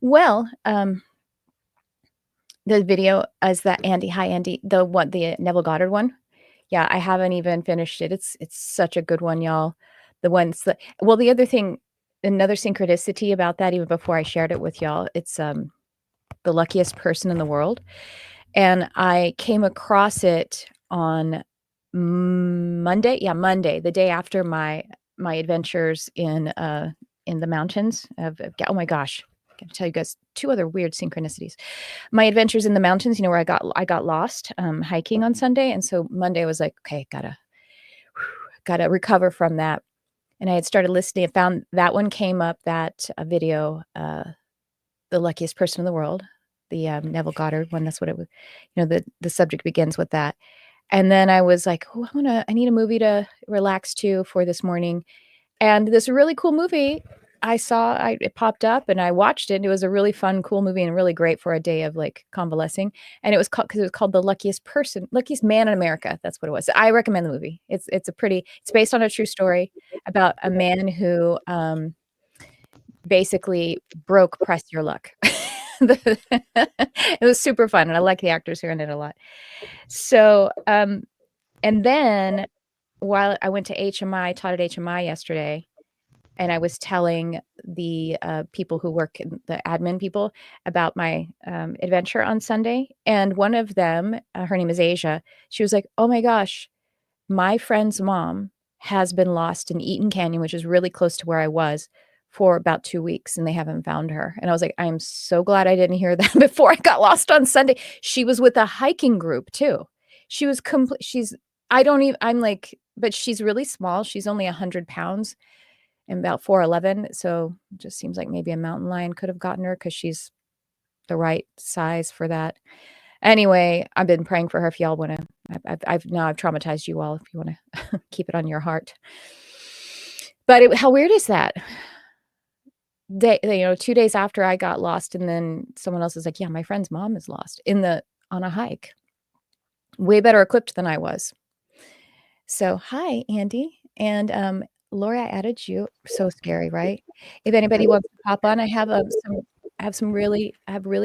Well, the video is that Andy, hi Andy, the Neville Goddard one. Yeah, I haven't even finished it. It's such a good one, y'all. Well, the other thing, another synchronicity about that, even before I shared it with y'all, it's the luckiest person in the world, and I came across it on Monday. Yeah, Monday, the day after my adventures in the mountains oh my gosh, I can tell you guys two other weird synchronicities. My adventures in the mountains, where I got lost hiking on Sunday, and so Monday I was like, okay, gotta recover from that. And I had started listening and found that one came up, that video, the luckiest person in the world, the Neville Goddard one. That's what it was. The subject begins with that. And then I was like, oh, I need a movie to relax to for this morning. And this really cool movie it popped up and I watched it. And it was a really fun, cool movie and really great for a day of like convalescing. And it was called The Luckiest Man in America. That's what it was. I recommend the movie. It's based on a true story about a man who basically broke Press Your Luck. It was super fun. And I like the actors who are in it a lot. So, and then while I went to HMI, taught at HMI yesterday, and I was telling the people who work, the admin people, about my adventure on Sunday. And one of them, her name is Asia, she was like, oh my gosh, my friend's mom has been lost in Eaton Canyon, which is really close to where I was, for about 2 weeks, and they haven't found her. And I was like, I'm so glad I didn't hear that before I got lost on Sunday. She was with a hiking group too. She was but she's really small. She's only 100 pounds and about 4'11". So it just seems like maybe a mountain lion could have gotten her because she's the right size for that. Anyway, I've been praying for her. If y'all want to, I've traumatized you all. If you want to keep it on your heart. But how weird is that? 2 days after I got lost, and then someone else is like, yeah, my friend's mom is lost on a hike. Way better equipped than I was. So hi, Andy. And Lori, I added you. So scary, right? If anybody wants to pop on, I have a really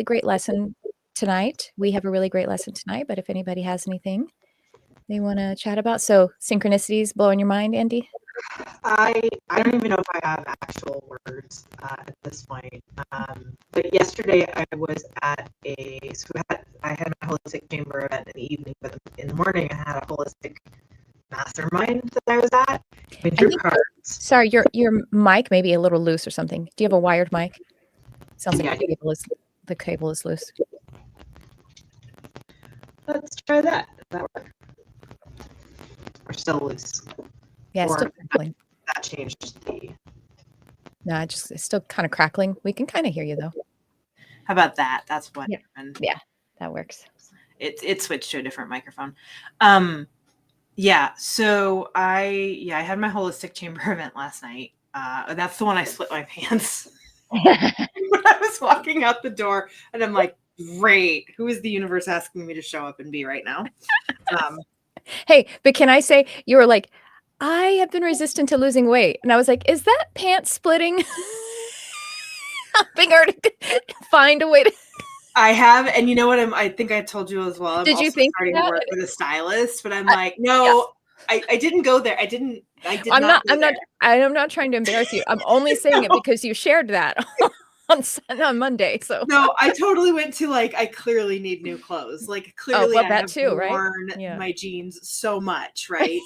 great lesson tonight. We have a really great lesson tonight, but if anybody has anything they want to chat about. So synchronicities blowing your mind, Andy? I don't even know if I have actual words at this point. But yesterday I was at I had my holistic chamber event in the evening, but in the morning I had a holistic mastermind that I was at. We drew cards. Sorry, your mic may be a little loose or something. Do you have a wired mic? Sounds like the cable is loose. Let's try that. Does that work? Or still loose? Yeah, it's still crackling. That changed the... No, it's still kind of crackling. We can kind of hear you though. How about that? That's what happened. Yeah, that works. It switched to a different microphone. Yeah, so I had my holistic chamber event last night. That's the one I split my pants when I was walking out the door, and I'm like, great, who is the universe asking me to show up and be right now? Hey, but can I say, you were like, I have been resistant to losing weight. And I was like, is that pants splitting helping her to find a way to... I have, and you know what? I think I told you as well. Did you think starting to work with a stylist? But I'm like, no, yes. I didn't go there. I did I'm not. I'm not trying to embarrass you. I'm only saying it because you shared that on Monday. So no, I totally went to I clearly need new clothes. Like clearly, I have worn my jeans so much, right?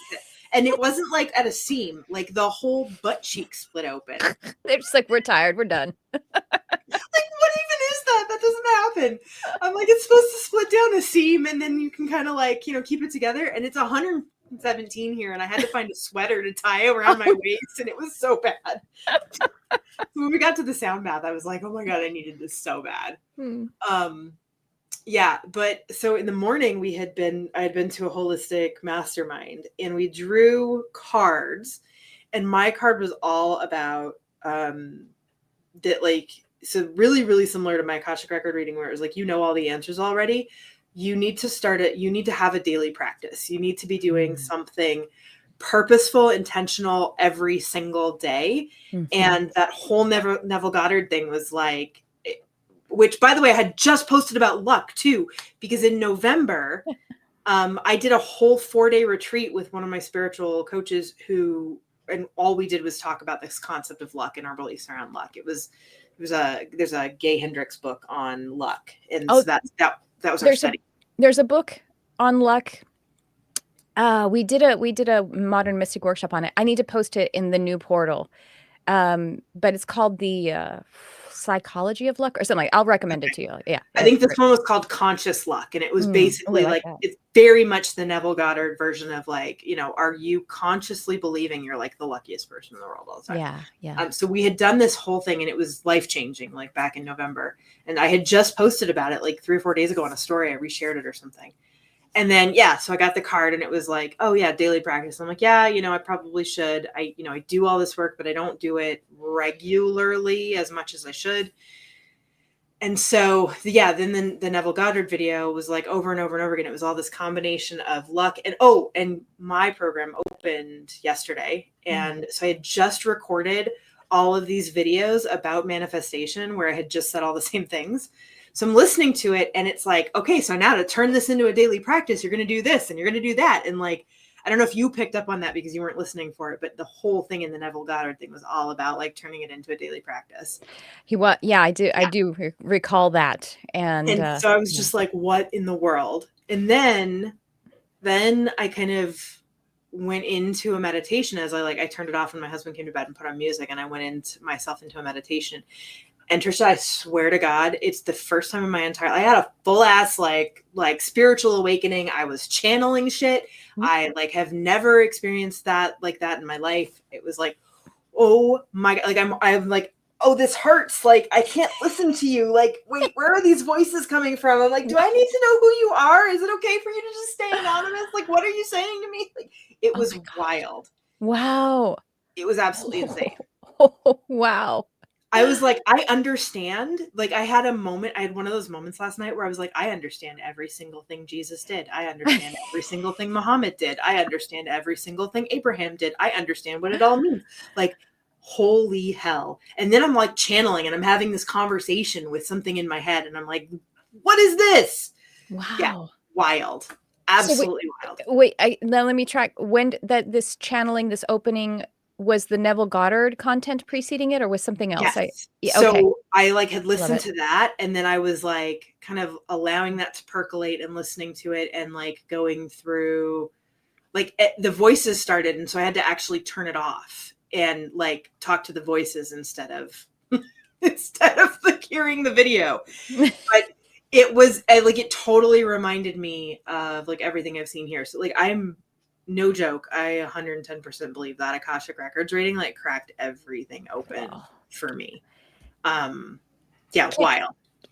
And it wasn't like at a seam, like the whole butt cheek split open. They're just like, we're tired, we're done. Like, what even is that? That doesn't happen. I'm like, it's supposed to split down a seam and then you can kind of keep it together. And it's 117 here, and I had to find a sweater to tie around my waist, and it was so bad. When we got to the sound bath, I was like, oh my God, I needed this so bad. Yeah, but so in the morning I had been to a holistic mastermind, and we drew cards, and my card was all about that, so really, really similar to my Akashic record reading, where it was all the answers already. You need to have a daily practice. You need to be doing something purposeful, intentional every single day. Mm-hmm. And that whole Neville Goddard thing was which by the way, I had just posted about luck too, because in November, I did a whole 4-day retreat with one of my spiritual coaches and all we did was talk about this concept of luck and our beliefs around luck. There's a Gay Hendricks book on luck. And so that was our study. There's a book on luck. We did a modern mystic workshop on it. I need to post it in the new portal. But it's called the Psychology of Luck or something. I'll recommend it to you. Yeah. I think this one was called Conscious Luck. And it was basically like it's very much the Neville Goddard version of like, are you consciously believing you're like the luckiest person in the world all the time? Yeah. Yeah. So we had done this whole thing and it was life-changing, like back in November. And I had just posted about it like 3 or 4 days ago on a story. I reshared it or something. And then, so I got the card and it was like, oh yeah, daily practice. I'm like, I probably should. I do all this work, but I don't do it regularly as much as I should. And so, then the Neville Goddard video was like over and over and over again. It was all this combination of luck and my program opened yesterday. And so I had just recorded all of these videos about manifestation where I had just said all the same things. So I'm listening to it and it's like, okay, so now to turn this into a daily practice, you're going to do this and you're going to do that. And like, I don't know if you picked up on that because you weren't listening for it, but the whole thing in the Neville Goddard thing was all about like turning it into a daily practice. I do recall that. And so I was just like, what in the world? And then I kind of went into a meditation as I turned it off when my husband came to bed and put on music and I went into a meditation. And Tricia, I swear to God, it's the first time in my I had a full ass like spiritual awakening. I was channeling shit. Mm-hmm. I have never experienced that in my life. It was like, oh my God, I'm like, oh, this hurts. Like, I can't listen to you. Like, wait, where are these voices coming from? I'm like, do I need to know who you are? Is it okay for you to just stay anonymous? Like, what are you saying to me? Like, it was wild. Wow. It was absolutely insane. Oh, wow. I was like, I understand. Like I had one of those moments last night where I was like, I understand every single thing Jesus did. I understand every single thing Muhammad did. I understand every single thing Abraham did. I understand what it all means. Like, holy hell. And then I'm like channeling and I'm having this conversation with something in my head. And I'm like, what is this? Wow. Yeah, wild. Absolutely wild. Wait, now let me track when this channeling, this opening, was the Neville Goddard content preceding it or was something else? Yes. So I had listened to that and then I was like kind of allowing that to percolate and listening to it and like going through the voices started. And so I had to actually turn it off and like talk to the voices instead of hearing the video. But it was it totally reminded me of like everything I've seen here. So like I'm no joke. I 110% believe that Akashic Records reading like cracked everything open for me. Wild.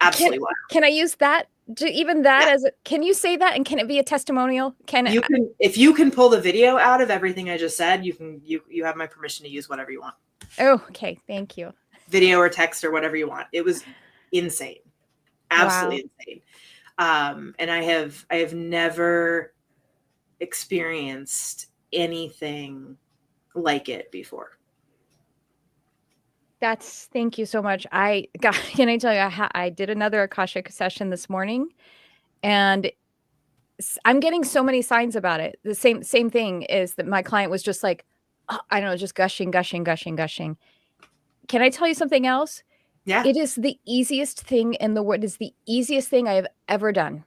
Absolutely wild. Can I use that? Can you say that and can it be a testimonial? If you can pull the video out of everything I just said, you have my permission to use whatever you want. Oh, okay. Thank you. Video or text or whatever you want. It was insane. Absolutely insane. And I have never experienced anything like it before. Thank you so much. Can I tell you, I did another Akashic session this morning and I'm getting so many signs about it. The same thing is that my client was just like, I don't know, just gushing. Can I tell you something else? Yeah. It is the easiest thing in the world. It is the easiest thing I have ever done.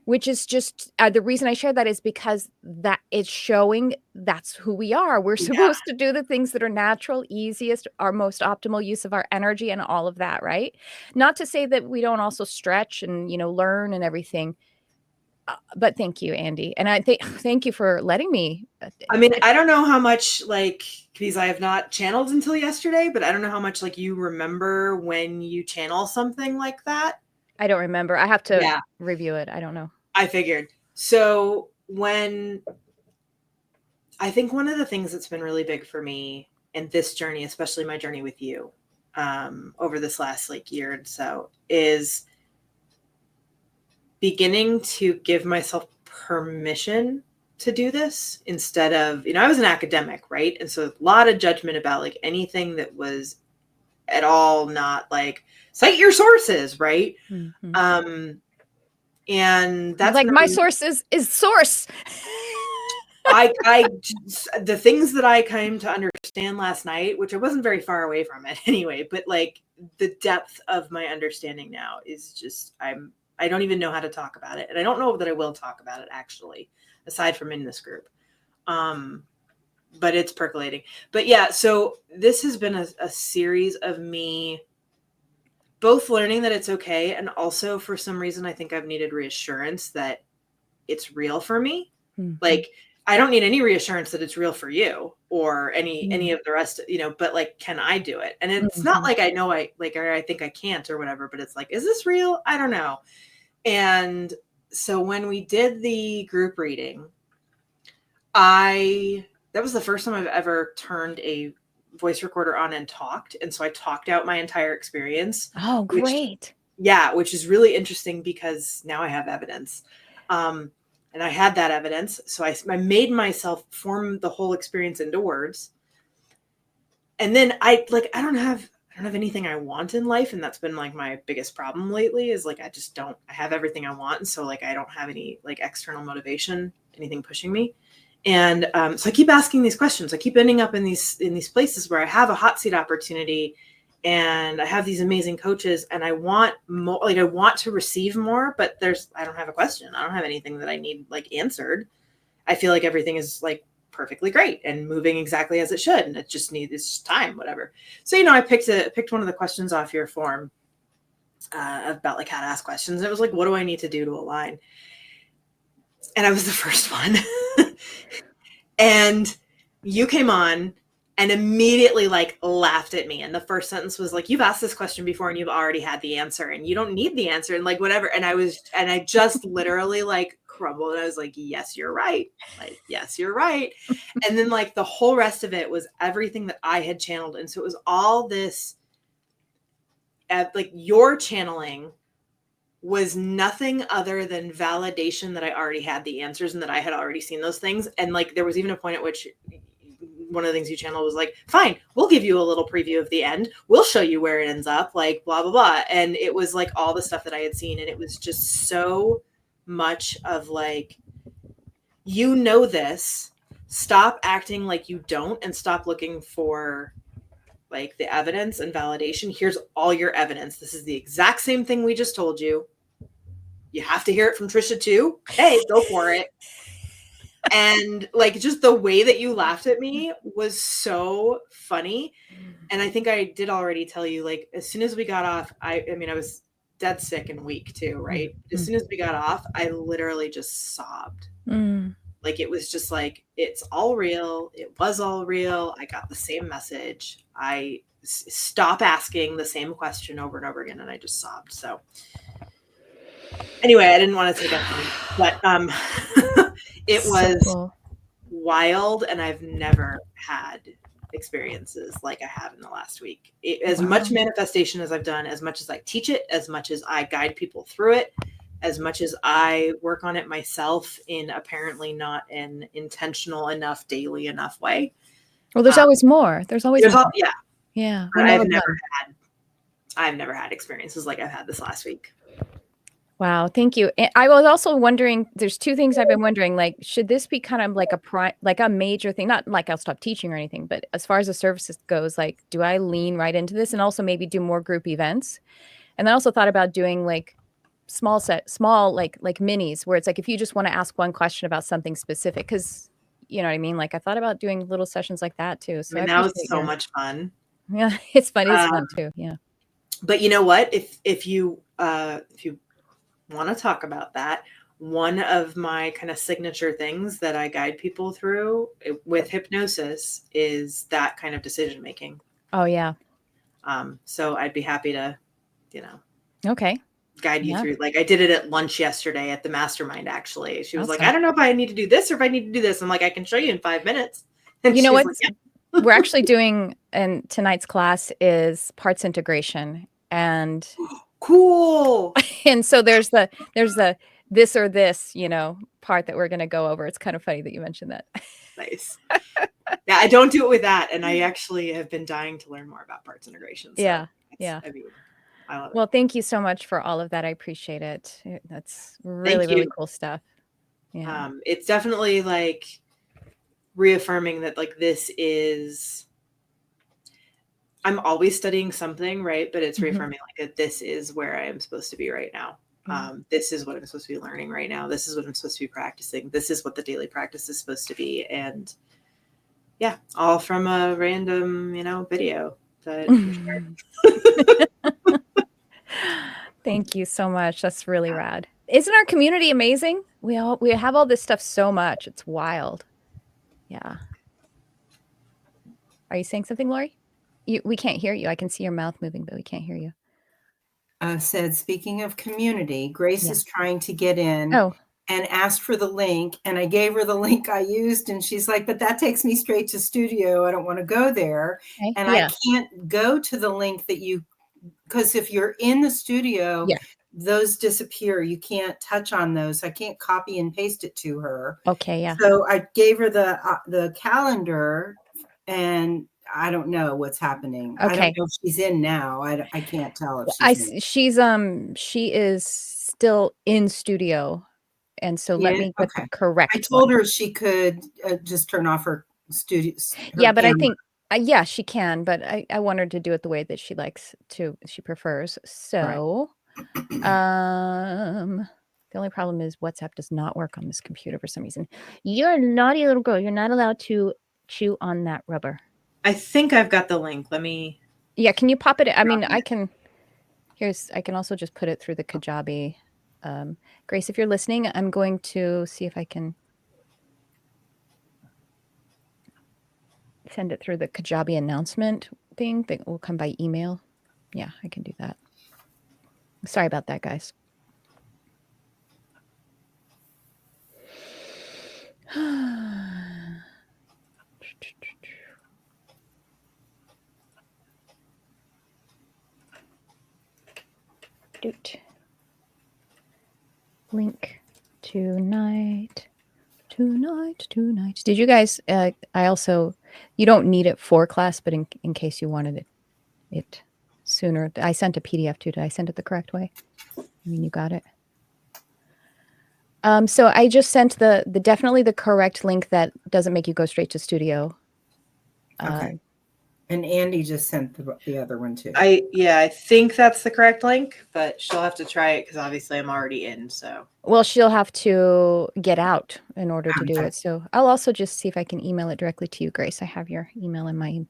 Which is just the reason I share that is because that it's showing that's who we are. We're supposed to do the things that are natural, easiest, our most optimal use of our energy and all of that, right? Not to say that we don't also stretch and, learn and everything. But thank you, Andy. And I thank you for letting me. I mean, I don't know how much because I have not channeled until yesterday, but I don't know how much you remember when you channel something like that. I don't remember. I have to review it. I don't know. I figured. So I think one of the things that's been really big for me in this journey, especially my journey with you, over this last year and so, is beginning to give myself permission to do this instead of, I was an academic, right? And so a lot of judgment about anything that was at all not cite your sources, right? Mhm. And You're that's like, been my source is source. the things that I came to understand last night, which I wasn't very far away from it anyway, but like the depth of my understanding now is just, I don't even know how to talk about it. And I don't know that I will talk about it actually, aside from in this group. But it's percolating. But yeah, so this has been a series of me both learning that it's okay, and also for some reason I think I've needed reassurance that it's real for me. Mhm. Like, I don't need any reassurance that it's real for you or any Mhm. of the rest, but like, can I do it? And it's not Mhm. like I know or I think I can't or whatever, but it's like, is this real? I don't know. And so when we did the group reading, that was the first time I've ever turned a voice recorder on and talked. And so I talked out my entire experience. Oh, great. Which is really interesting because now I have evidence. And I had that evidence. So I made myself form the whole experience into words. And then I don't have anything I want in life. And that's been like my biggest problem lately is like, I have everything I want. And so like, I don't have any like external motivation, anything pushing me. And so I keep asking these questions. I keep ending up in these places where I have a hot seat opportunity and I have these amazing coaches and I want more, like I want to receive more, but I don't have a question. I don't have anything that I need like answered. I feel like everything is like perfectly great and moving exactly as it should. And it just needs this time, whatever. So, I picked one of the questions off your form about like how to ask questions. It was like, what do I need to do to align? And I was the first one. And you came on and immediately like laughed at me. And the first sentence was like, you've asked this question before and you've already had the answer and you don't need the answer and like whatever. And I just literally like crumbled. And I was like, yes, you're right. Like, yes, you're right. And then like the whole rest of it was everything that I had channeled. And so it was all this, like your channeling was nothing other than validation that I already had the answers and that I had already seen those things. And like, there was even a point at which one of the things you channeled was like, fine, we'll give you a little preview of the end. We'll show you where it ends up, like blah, blah, blah. And it was like all the stuff that I had seen. And it was just so much of like, this, stop acting like you don't and stop looking for like the evidence and validation. Here's all your evidence. This is the exact same thing we just told you. You have to hear it from Tricia too. Hey, go for it. And like, just the way that you laughed at me was so funny. And I think I did already tell you, like, as soon as we got off, I was dead sick and weak too, right? As soon as we got off, I literally just sobbed. Like, it was just like, it's all real. It was all real. I got the same message. I stop asking the same question over and over again. And I just sobbed. So anyway, I didn't want to take up, but it was cool. wild. And I've never had experiences like I have in the last week. As much manifestation as I've done, as much as I teach it, as much as I guide people through it, as much as I work on it myself in apparently not an intentional enough, daily enough way. Well, there's always more. There's always more. Yeah. Yeah. But I've never had experiences like I've had this last week. Wow, thank you. And I was also wondering, there's two things I've been wondering, like, should this be kind of like a major thing? Not like I'll stop teaching or anything, but as far as the services goes, like, do I lean right into this and also maybe do more group events? And I also thought about doing like small like minis where it's like if you just want to ask one question about something specific, because you know what I mean? Like I thought about doing little sessions like that too. So I that was appreciate so much fun. Yeah, it's fun. It's fun too. Yeah. But you know what? If you want to talk about that, one of my kind of signature things that I guide people through with hypnosis is that kind of decision making. Oh yeah. So I'd be happy to, okay, guide you through. Like I did it at lunch yesterday at the mastermind. Actually, she was awesome. like, I don't know if I need to do this or if I need to do this. I'm like, I can show you in 5 minutes. And you know what? Like, yeah. We're actually doing, and tonight's class is parts integration, and cool. And so there's the this or this, part that we're going to go over. It's kind of funny that you mentioned that. Nice. Yeah, I don't do it with that, and I actually have been dying to learn more about parts integration. So yeah. I mean, I love it. Well, thank you so much for all of that. I appreciate it. That's really, really you. cool stuff. Yeah. It's definitely like reaffirming that like this is, I'm always studying something, right? But it's reaffirming like that this is where I am supposed to be right now. This is what I'm supposed to be learning right now. This is what I'm supposed to be practicing. This is what the daily practice is supposed to be. And yeah, all from a random, video that you shared. Thank you so much. That's really rad. Isn't our community amazing? We have all this stuff so much. It's wild. Yeah. Are you saying something, Lori? We can't hear you. I can see your mouth moving, but we can't hear you. Said, speaking of community, Grace Yeah. is trying to get in Oh, and asked for the link, and I gave her the link I used, and she's like, but that takes me straight to studio. I don't want to go there. okay. And Yeah. I can't go to the link that you, because if you're in the studio, Yeah. those disappear. You can't touch on those. I can't copy and paste it to her. Okay. Yeah. So I gave her the calendar, and I don't know what's happening. I don't Okay. know if she's in now. I can't tell if she's in. She is still in studio, and so let Yeah, me get the okay. correct I told one. her she could just turn off her studio. Yeah, but I camera. think yeah, she can, but I want her to do it the way that she likes to, she prefers. So, the only problem is WhatsApp does not work on this computer for some reason. You're a naughty little girl. You're not allowed to chew on that rubber. I think I've got the link. Let me. Yeah, can you pop it? I mean, I can. I can also just put it through the Kajabi. Grace, if you're listening, I'm going to see if I can send it through the Kajabi announcement thing that will come by email. Yeah, I can do that. Sorry about that, guys. Doot. Link tonight. Did you guys, I also, you don't need it for class, but in case you wanted it sooner, I sent a PDF too. Did I send it the correct way? I mean, you got it. So I just sent the definitely the correct link that doesn't make you go straight to studio. Okay. And Andy just sent the other one too. I think that's the correct link, but she'll have to try it because obviously I'm already in. So Well, she'll have to get out in order to do it. So I'll also just see if I can email it directly to you, Grace. I have your email in my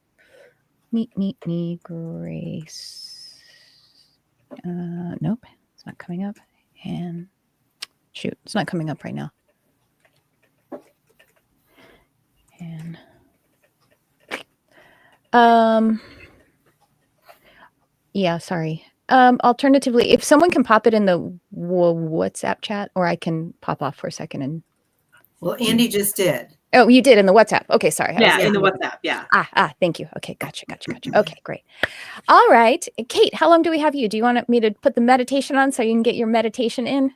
me, Grace. Nope, it's not coming up. And shoot, it's not coming up right now. And yeah, sorry. Alternatively, if someone can pop it in the WhatsApp chat, or I can pop off for a second and. Well, Andy just did. Oh, you did in the WhatsApp. Okay, sorry. Yeah, in the WhatsApp. Yeah. Thank you. Okay, gotcha. Okay, great. All right, Kate, how long do we have you? Do you want me to put the meditation on so you can get your meditation in?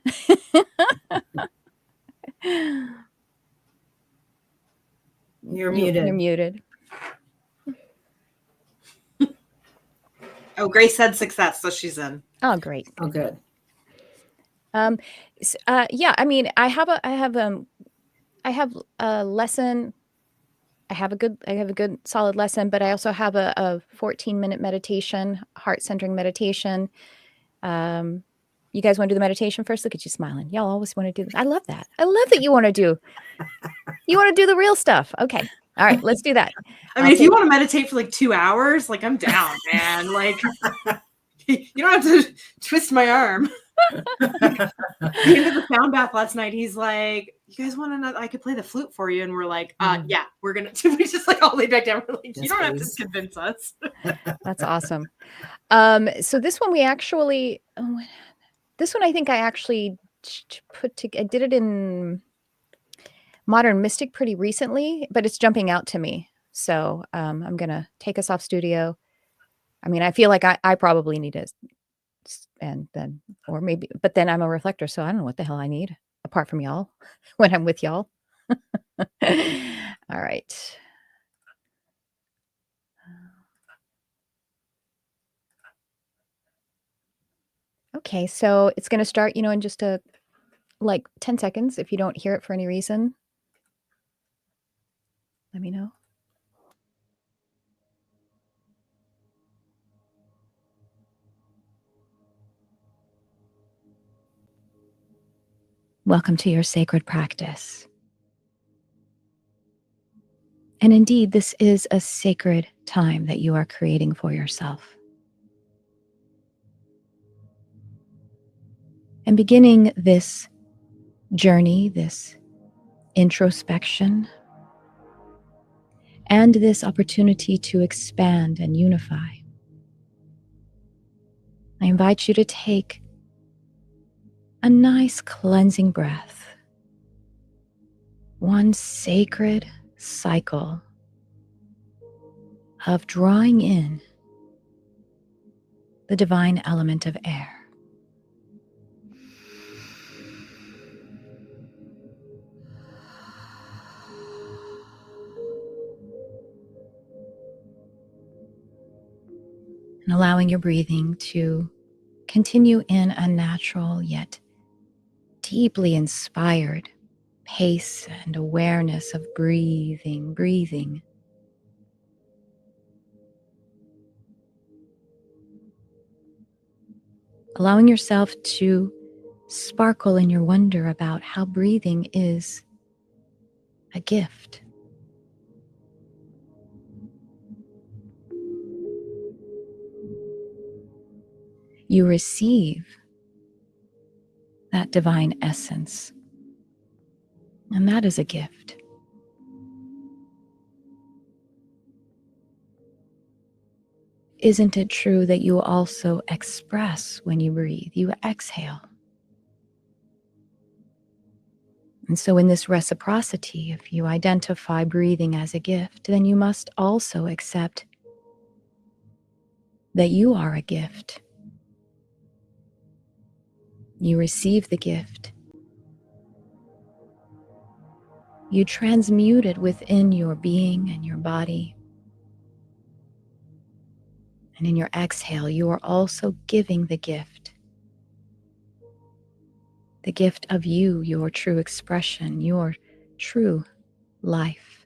You're muted. You're muted. Oh, Grace said success, so she's in. Oh, great. Oh, good. Yeah, I mean, I have a lesson. I have a good solid lesson, but I also have a 14-minute meditation, heart-centering meditation. You guys want to do the meditation first? Look at you smiling. Y'all always want to do that. I love that. I love that you want to do the real stuff. Okay. All right, let's do that. I mean, if you want to meditate for like 2 hours, like I'm down, man. Like you don't have to twist my arm. Into the sound bath last night, he's like, "You guys want to know? I could play the flute for you." And we're like, "Yeah, we're gonna." We just like all laid back down. We're like, "You don't have to convince us." That's awesome. So this one I think I actually I did it in Modern Mystic pretty recently, but it's jumping out to me. So I'm gonna take us off studio. I mean, I feel like I probably need it, and then, or maybe, but then I'm a reflector, so I don't know what the hell I need apart from y'all when I'm with y'all. All right. Okay, so it's gonna start, in just like 10 seconds. If you don't hear it for any reason, let me know. Welcome to your sacred practice. And indeed, this is a sacred time that you are creating for yourself. And beginning this journey, this introspection, and this opportunity to expand and unify, I invite you to take a nice cleansing breath, one sacred cycle of drawing in the divine element of air. And allowing your breathing to continue in a natural yet deeply inspired pace and awareness of breathing. Allowing yourself to sparkle in your wonder about how breathing is a gift. You receive that divine essence, and that is a gift. Isn't it true that you also express when you breathe? You exhale. And so in this reciprocity, if you identify breathing as a gift, then you must also accept that you are a gift. You receive the gift. You transmute it within your being and your body. And in your exhale, you are also giving the gift of you, your true expression, your true life.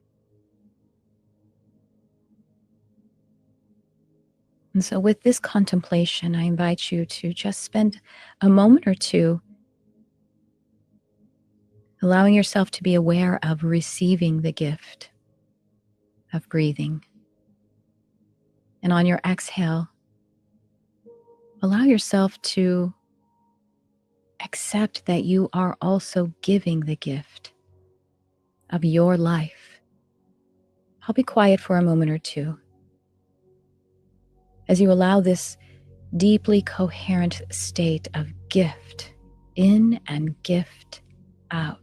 And so with this contemplation, I invite you to just spend a moment or two allowing yourself to be aware of receiving the gift of breathing. And on your exhale, allow yourself to accept that you are also giving the gift of your life. I'll be quiet for a moment or two as you allow this deeply coherent state of gift in and gift out.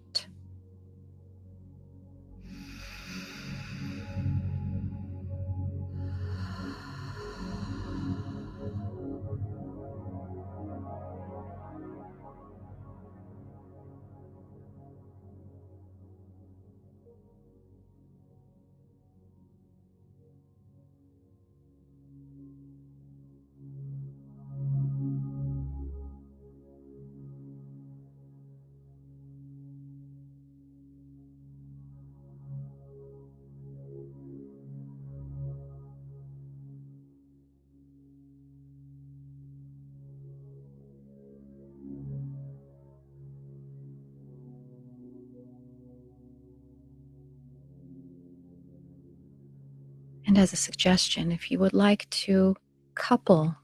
And as a suggestion, if you would like to couple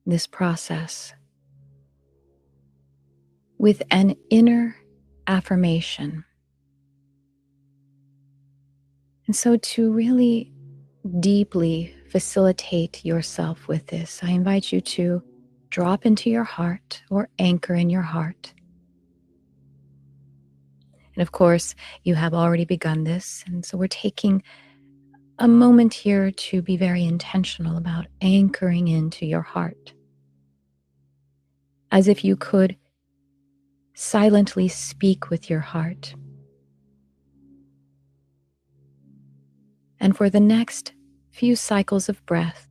this process with an inner affirmation, and so to really deeply facilitate yourself with this, I invite you to drop into your heart or anchor in your heart. And of course, you have already begun this, and so we're taking a moment here to be very intentional about anchoring into your heart, as if you could silently speak with your heart. And for the next few cycles of breath,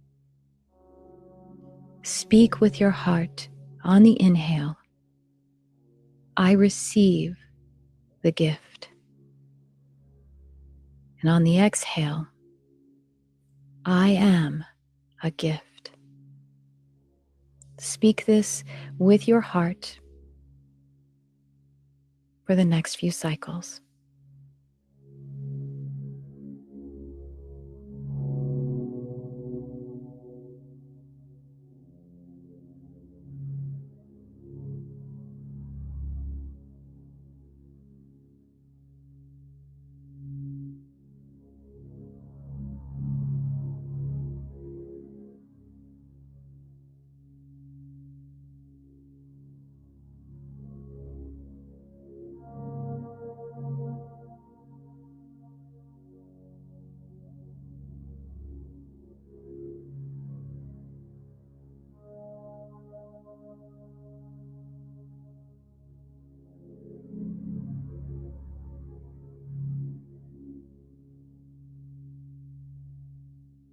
Speak with your heart on the inhale, I receive the gift. And on the exhale, I am a gift. Speak this with your heart for the next few cycles.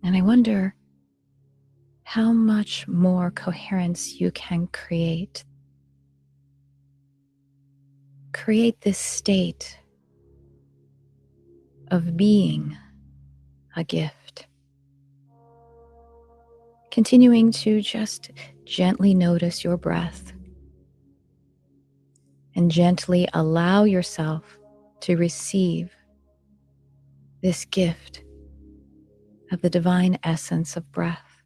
And I wonder how much more coherence you can create. Create this state of being a gift. Continuing to just gently notice your breath and gently allow yourself to receive this gift of the divine essence of breath.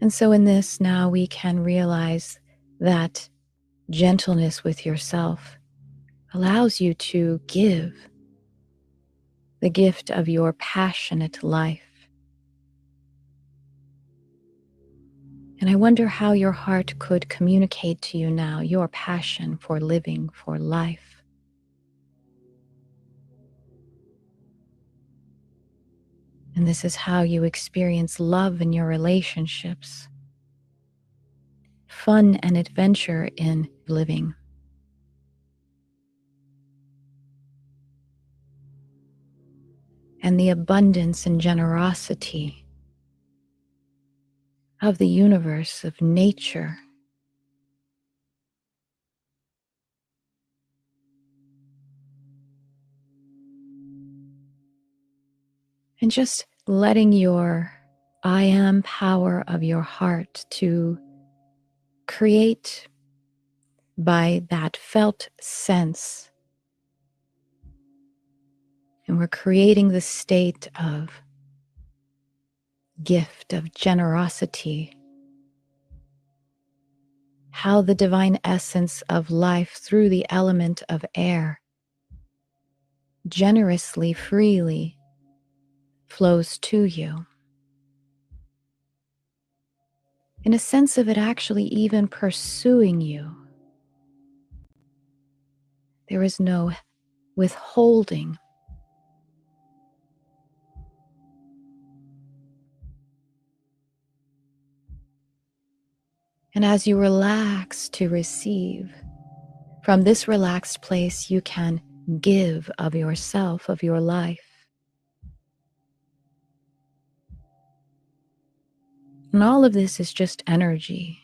And so in this now we can realize that gentleness with yourself allows you to give the gift of your passionate life. And I wonder how your heart could communicate to you now your passion for living, for life. And this is how you experience love in your relationships, fun and adventure in living. And the abundance and generosity of the universe, of nature. And just letting your I am power of your heart to create by that felt sense. And we're creating the state of gift, of generosity. How the divine essence of life through the element of air generously, freely flows to you. In a sense of it actually even pursuing you. There is no withholding. And as you relax to receive, from this relaxed place, you can give of yourself, of your life. And all of this is just energy.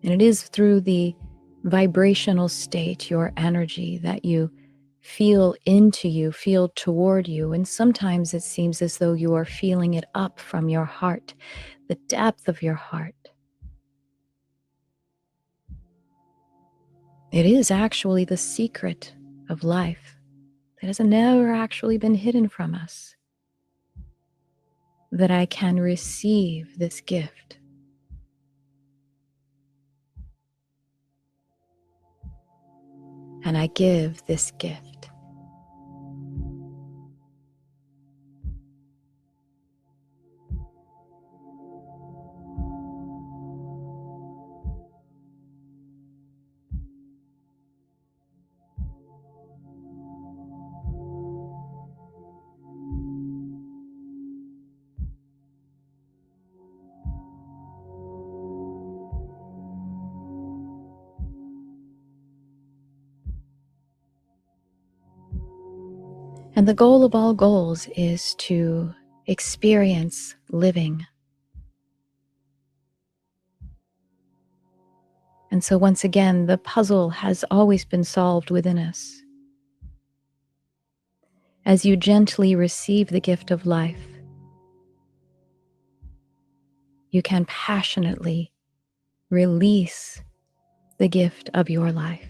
And it is through the vibrational state, your energy, that you feel into you, feel toward you. And sometimes it seems as though you are feeling it up from your heart, the depth of your heart. It is actually the secret of life that has never actually been hidden from us. That I can receive this gift. And I give this gift. And the goal of all goals is to experience living. And so once again, the puzzle has always been solved within us. As you gently receive the gift of life, you can passionately release the gift of your life.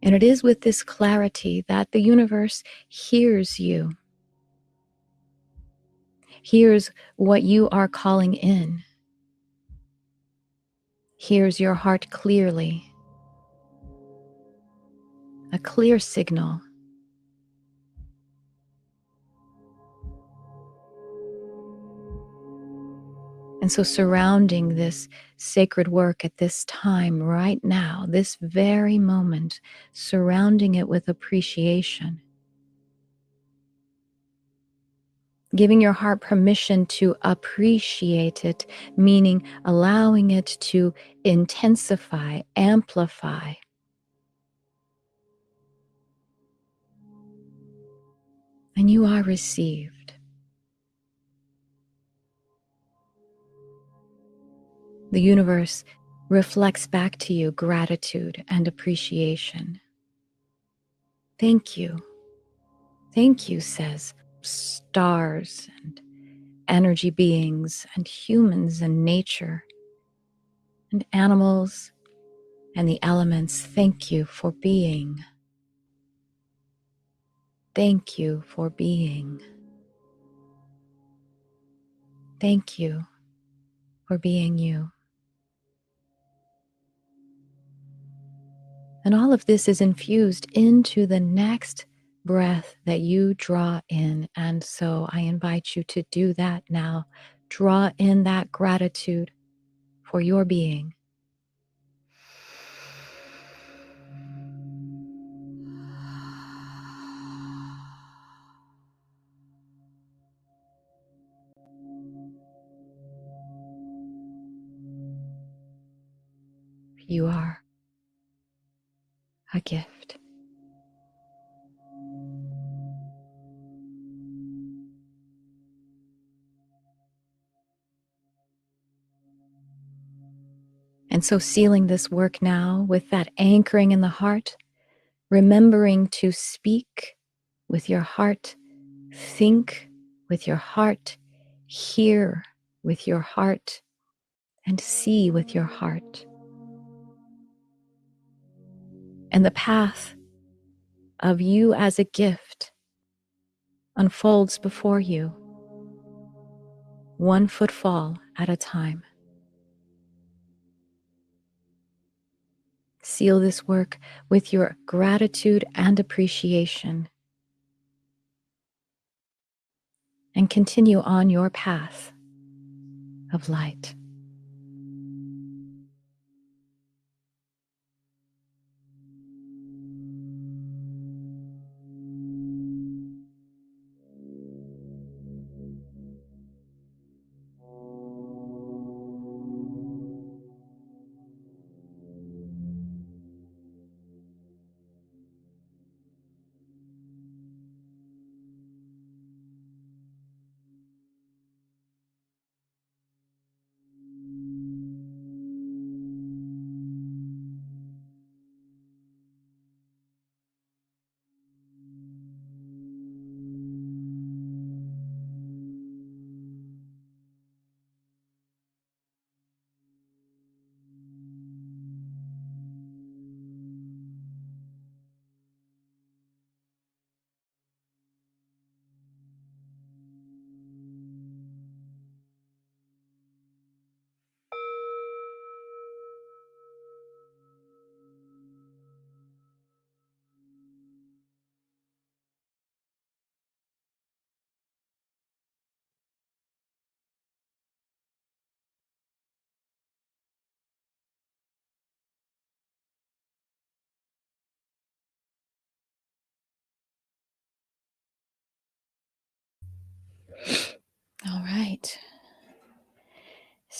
And it is with this clarity that the universe hears you, hears what you are calling in, hears your heart clearly, a clear signal. And so surrounding this sacred work at this time, right now, this very moment, surrounding it with appreciation, giving your heart permission to appreciate it, meaning allowing it to intensify, amplify. And you are received. The universe reflects back to you gratitude and appreciation. Thank you. Thank you, says stars and energy beings and humans and nature and animals and the elements. Thank you for being. Thank you for being. Thank you for being you. And all of this is infused into the next breath that you draw in. And so I invite you to do that now. Draw in that gratitude for your being. You are a gift. And so sealing this work now with that anchoring in the heart, remembering to speak with your heart, think with your heart, hear with your heart, and see with your heart. And the path of you as a gift unfolds before you, one footfall at a time. Seal this work with your gratitude and appreciation, and continue on your path of light.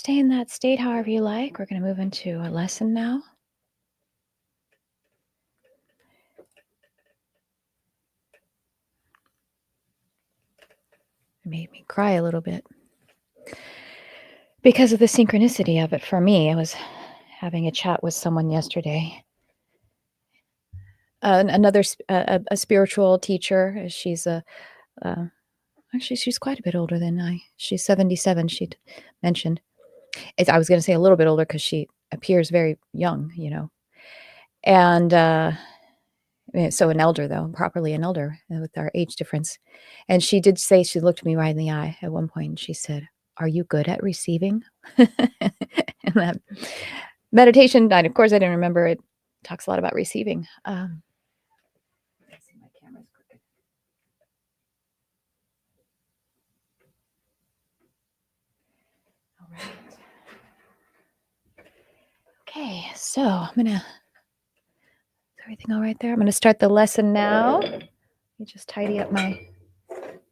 stay in that state however you like. We're going to move into a lesson now. It made me cry a little bit because of the synchronicity of it for me. I was having a chat with someone yesterday. Another a spiritual teacher. She's actually she's quite a bit older than I. She's 77. She'd mentioned. I was going to say a little bit older because she appears very young, and so an elder though, properly an elder with our age difference. And she did say, she looked me right in the eye at one point and she said, "Are you good at receiving?" And that meditation, and of course I didn't remember it. Talks a lot about receiving. Let's see, my camera's crooked. All right. Okay, so I'm gonna. Is everything all right there? I'm gonna start the lesson now. Let me just tidy up my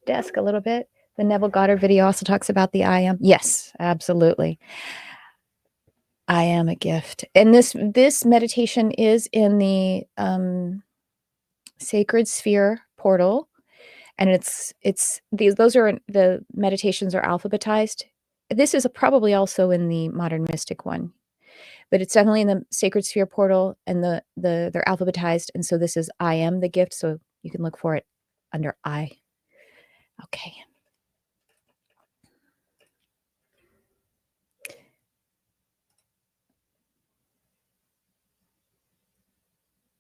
desk a little bit. The Neville Goddard video also talks about the I am. Yes, absolutely. I am a gift. And this meditation is in the Sacred Sphere portal. And those are the meditations are alphabetized. This is probably also in the Modern Mystic one, but it's definitely in the Sacred Sphere portal, and they're alphabetized. And so this is I am the gift. So you can look for it under I. Okay.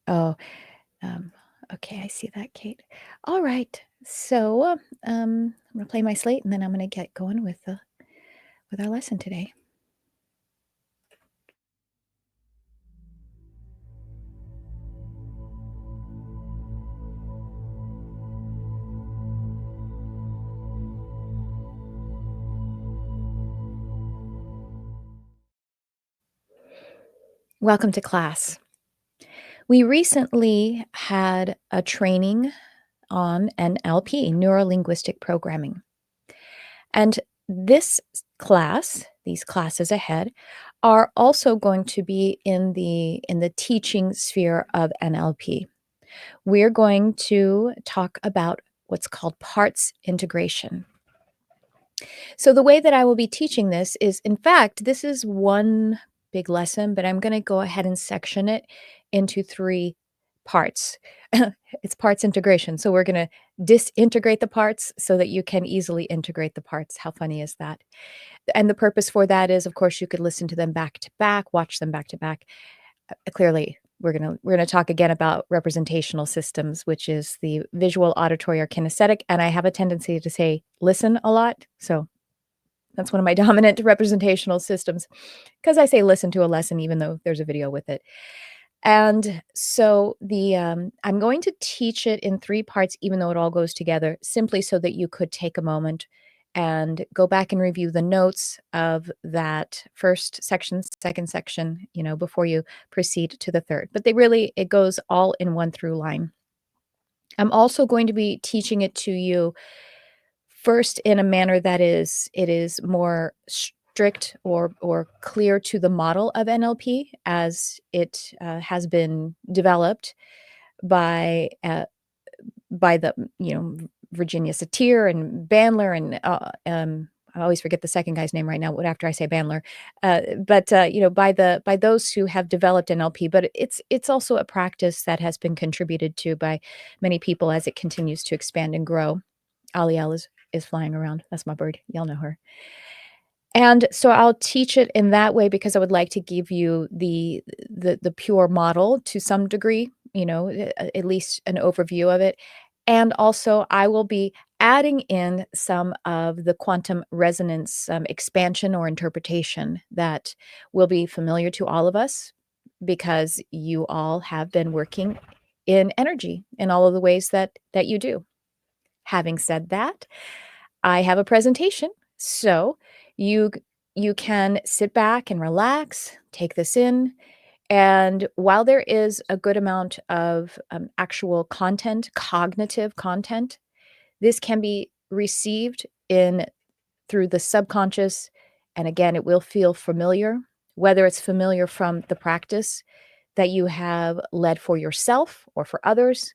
Oh, okay, I see that, Kate. All right, so I'm gonna play my slate, and then I'm gonna get going with our lesson today. Welcome to class. We recently had a training on NLP, neuro-linguistic programming. And these classes ahead, are also going to be in the teaching sphere of NLP. We're going to talk about what's called parts integration. So the way that I will be teaching this is, in fact, this is one big lesson, but I'm going to go ahead and section it into 3 parts. It's parts integration. So we're going to disintegrate the parts so that you can easily integrate the parts. How funny is that? And the purpose for that is, of course, you could listen to them back to back, watch them back to back. Clearly, we're gonna talk again about representational systems, which is the visual, auditory, or kinesthetic. And I have a tendency to say listen a lot. So that's one of my dominant representational systems, because I say listen to a lesson, even though there's a video with it. And so I'm going to teach it in 3 parts, even though it all goes together, simply so that you could take a moment and go back and review the notes of that first section, second section, before you proceed to the third. But it goes all in one through line. I'm also going to be teaching it to you first in a manner that it is more strict or clear to the model of NLP as it has been developed by the Virginia Satir and Bandler and I always forget the second guy's name right now. After I say Bandler, but by those who have developed NLP, but it's also a practice that has been contributed to by many people as it continues to expand and grow. Aliel is flying around. That's my bird. Y'all know her. And so I'll teach it in that way because I would like to give you the pure model to some degree, at least an overview of it. And also I will be adding in some of the quantum resonance expansion or interpretation that will be familiar to all of us because you all have been working in energy in all of the ways that you do. Having said that, I have a presentation, so you can sit back and relax, take this in, and while there is a good amount of actual content, cognitive content, this can be received through the subconscious And again, it will feel familiar, whether it's familiar from the practice that you have led for yourself or for others,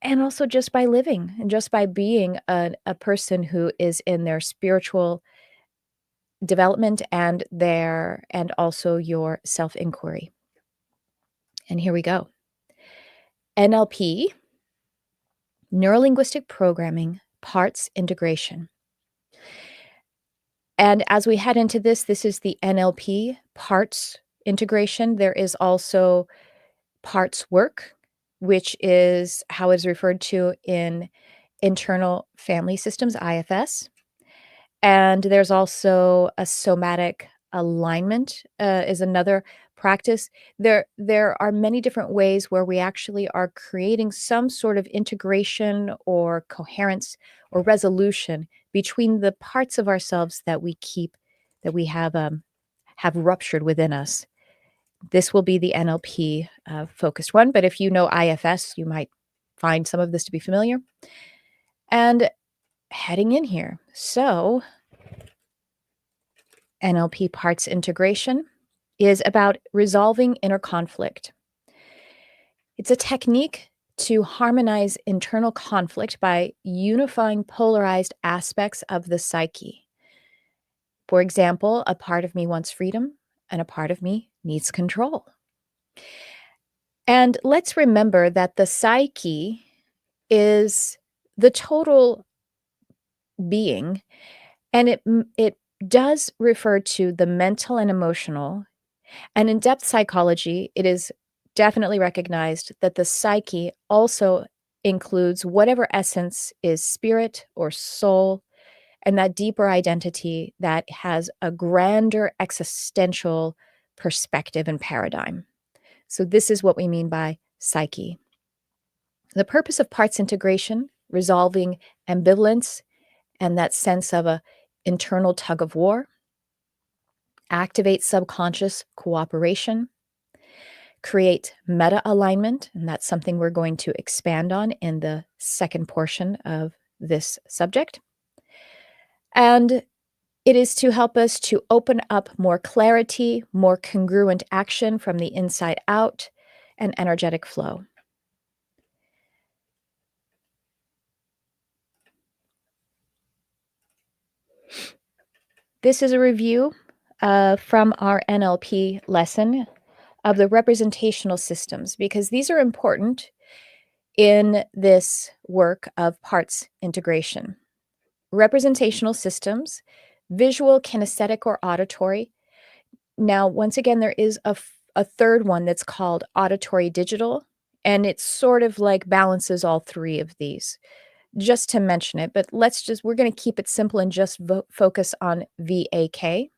and also just by living and just by being a person who is in their spiritual development and also your self-inquiry. And here we go. NLP, Neuro-Linguistic Programming, Parts Integration. And as we head into this is the NLP parts integration. There is also parts work, which is how it's referred to in internal family systems, IFS. And there's also a somatic alignment, is another practice. There are many different ways where we actually are creating some sort of integration or coherence or resolution between the parts of ourselves that we have ruptured within us. This will be the NLP focused one, but if you know IFS, you might find some of this to be familiar. And heading in here, so NLP parts integration is about resolving inner conflict. It's a technique to harmonize internal conflict by unifying polarized aspects of the psyche. For example, a part of me wants freedom and a part of me needs control. And let's remember that the psyche is the total being, and it does refer to the mental and emotional. And in depth psychology, it is definitely recognized that the psyche also includes whatever essence is spirit or soul, and that deeper identity that has a grander existential perspective and paradigm. So, this is what we mean by psyche. The purpose of parts integration, resolving ambivalence and that sense of a internal tug of war, activate subconscious cooperation, create meta alignment, and that's something we're going to expand on in the second portion of this subject. And it is to help us to open up more clarity, more congruent action from the inside out, and energetic flow. This is a review from our NLP lesson of the representational systems, because these are important in this work of parts integration. Representational systems, visual, kinesthetic, or auditory. Now, once again, there is a third one that's called auditory digital, and it sort of like balances all three of these, just to mention it. But we're going to keep it simple and just focus on VAK.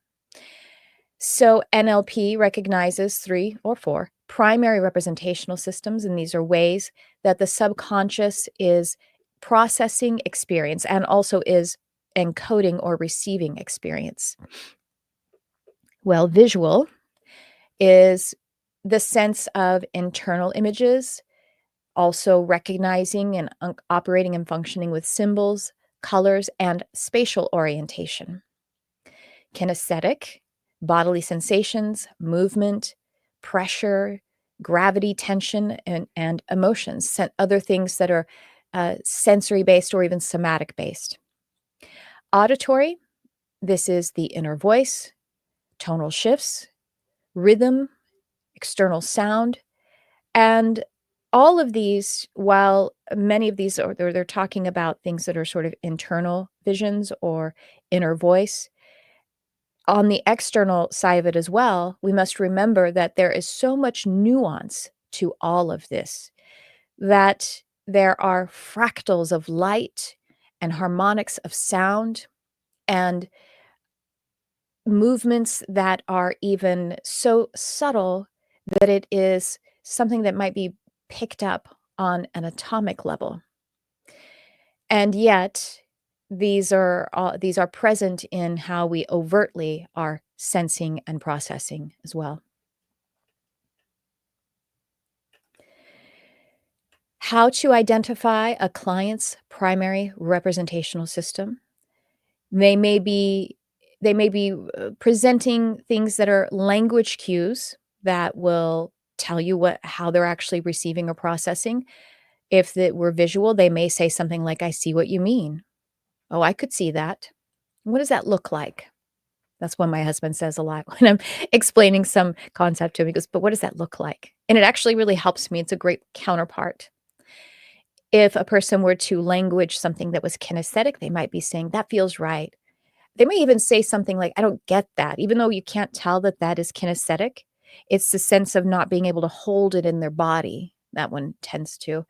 So NLP recognizes 3 or 4 primary representational systems, and these are ways that the subconscious is processing experience and also is encoding or receiving experience. Well, visual is the sense of internal images, also recognizing and operating and functioning with symbols, colors, and spatial orientation. Kinesthetic, bodily sensations, movement, pressure, gravity, tension, and emotions, other things that are sensory-based or even somatic-based. Auditory, this is the inner voice, tonal shifts, rhythm, external sound, and all of these, while many of these they're talking about things that are sort of internal visions or inner voice, on the external side of it as well, we must remember that there is so much nuance to all of this, that there are fractals of light and harmonics of sound and movements that are even so subtle that it is something that might be picked up on an atomic level. And yet, these are present in how we overtly are sensing and processing as well. How to identify a client's primary representational system. They may be they may be presenting things that are language cues that will tell you how they're actually receiving or processing. If it were visual, they may say something like, "I see what you mean. Oh, I could see that. What does that look like?" That's what my husband says a lot when I'm explaining some concept to him. He goes, "But what does that look like?" And it actually really helps me. It's a great counterpart. If a person were to language something that was kinesthetic, they might be saying, "That feels right." They may even say something like, "I don't get that," even though you can't tell that that is kinesthetic. It's the sense of not being able to hold it in their body. That one tends to.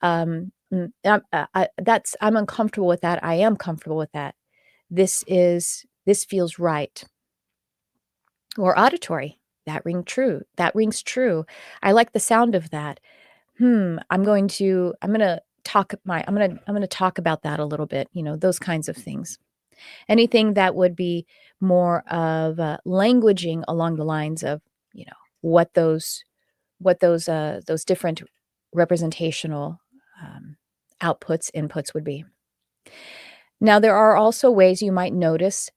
I'm uncomfortable with that. I am comfortable with that. This feels right. Or auditory. That ring true. That rings true. I like the sound of that. I'm gonna I'm gonna talk about that a little bit, those kinds of things. Anything that would be more of languaging along the lines of, you know, what those different representational inputs would be. Now, there are also ways you might notice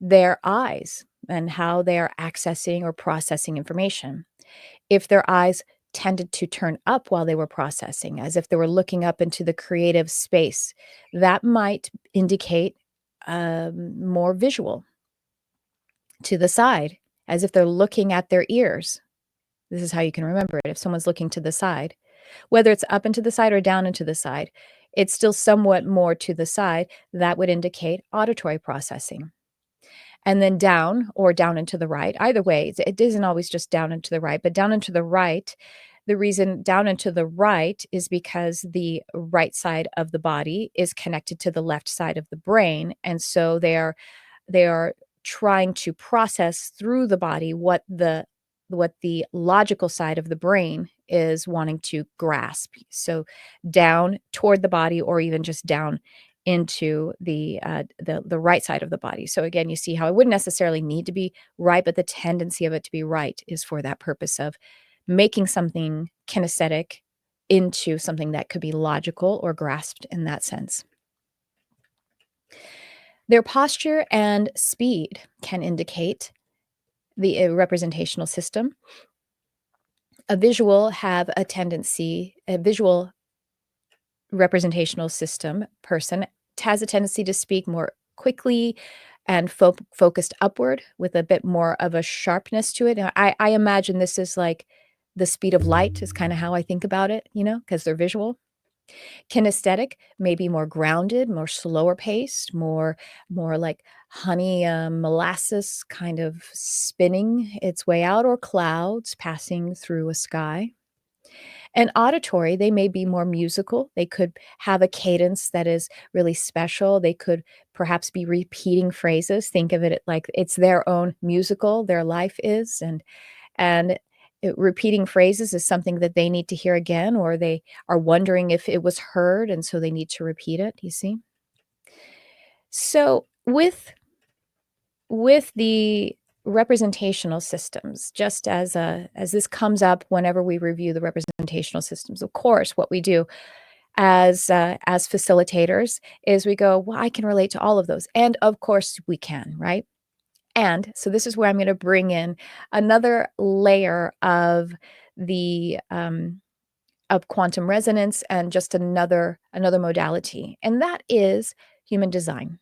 their eyes and how they are accessing or processing information. If their eyes tended to turn up while they were processing, as if they were looking up into the creative space, that might indicate more visual. To the side, as if they're looking at their ears. This is how you can remember it if someone's looking to the side. Whether it's up and to the side or down and to the side, it's still somewhat more to the side. That would indicate auditory processing. And then down or down and to the right. Either way, it isn't always just down and to the right, but down and to the right. The reason down and to the right is because the right side of the body is connected to the left side of the brain. And so they are trying to process through the body what the logical side of the brain is wanting to grasp. So down toward the body, or even just down into the right side of the body. So again, you see how it wouldn't necessarily need to be right, but the tendency of it to be right is for that purpose of making something kinesthetic into something that could be logical or grasped in that sense. Their posture and speed can indicate the representational system. A visual representational system person has a tendency to speak more quickly and focused upward with a bit more of a sharpness to it. And I imagine this is like the speed of light is kind of how I think about it, because they're visual. Kinesthetic, maybe more grounded, more slower paced, more like honey, molasses kind of spinning its way out, or clouds passing through a sky. And auditory, they may be more musical. They could have a cadence that is really special. They could perhaps be repeating phrases. Think of it like it's their own musical, their life is, and repeating phrases is something that they need to hear again, or they are wondering if it was heard, and so they need to repeat it, you see? So with the representational systems, just as this comes up whenever we review the representational systems, of course, what we do as facilitators is we go, well, I can relate to all of those, and of course we can, right? And so this is where I'm going to bring in another layer of the of quantum resonance, and just another modality, and that is human design.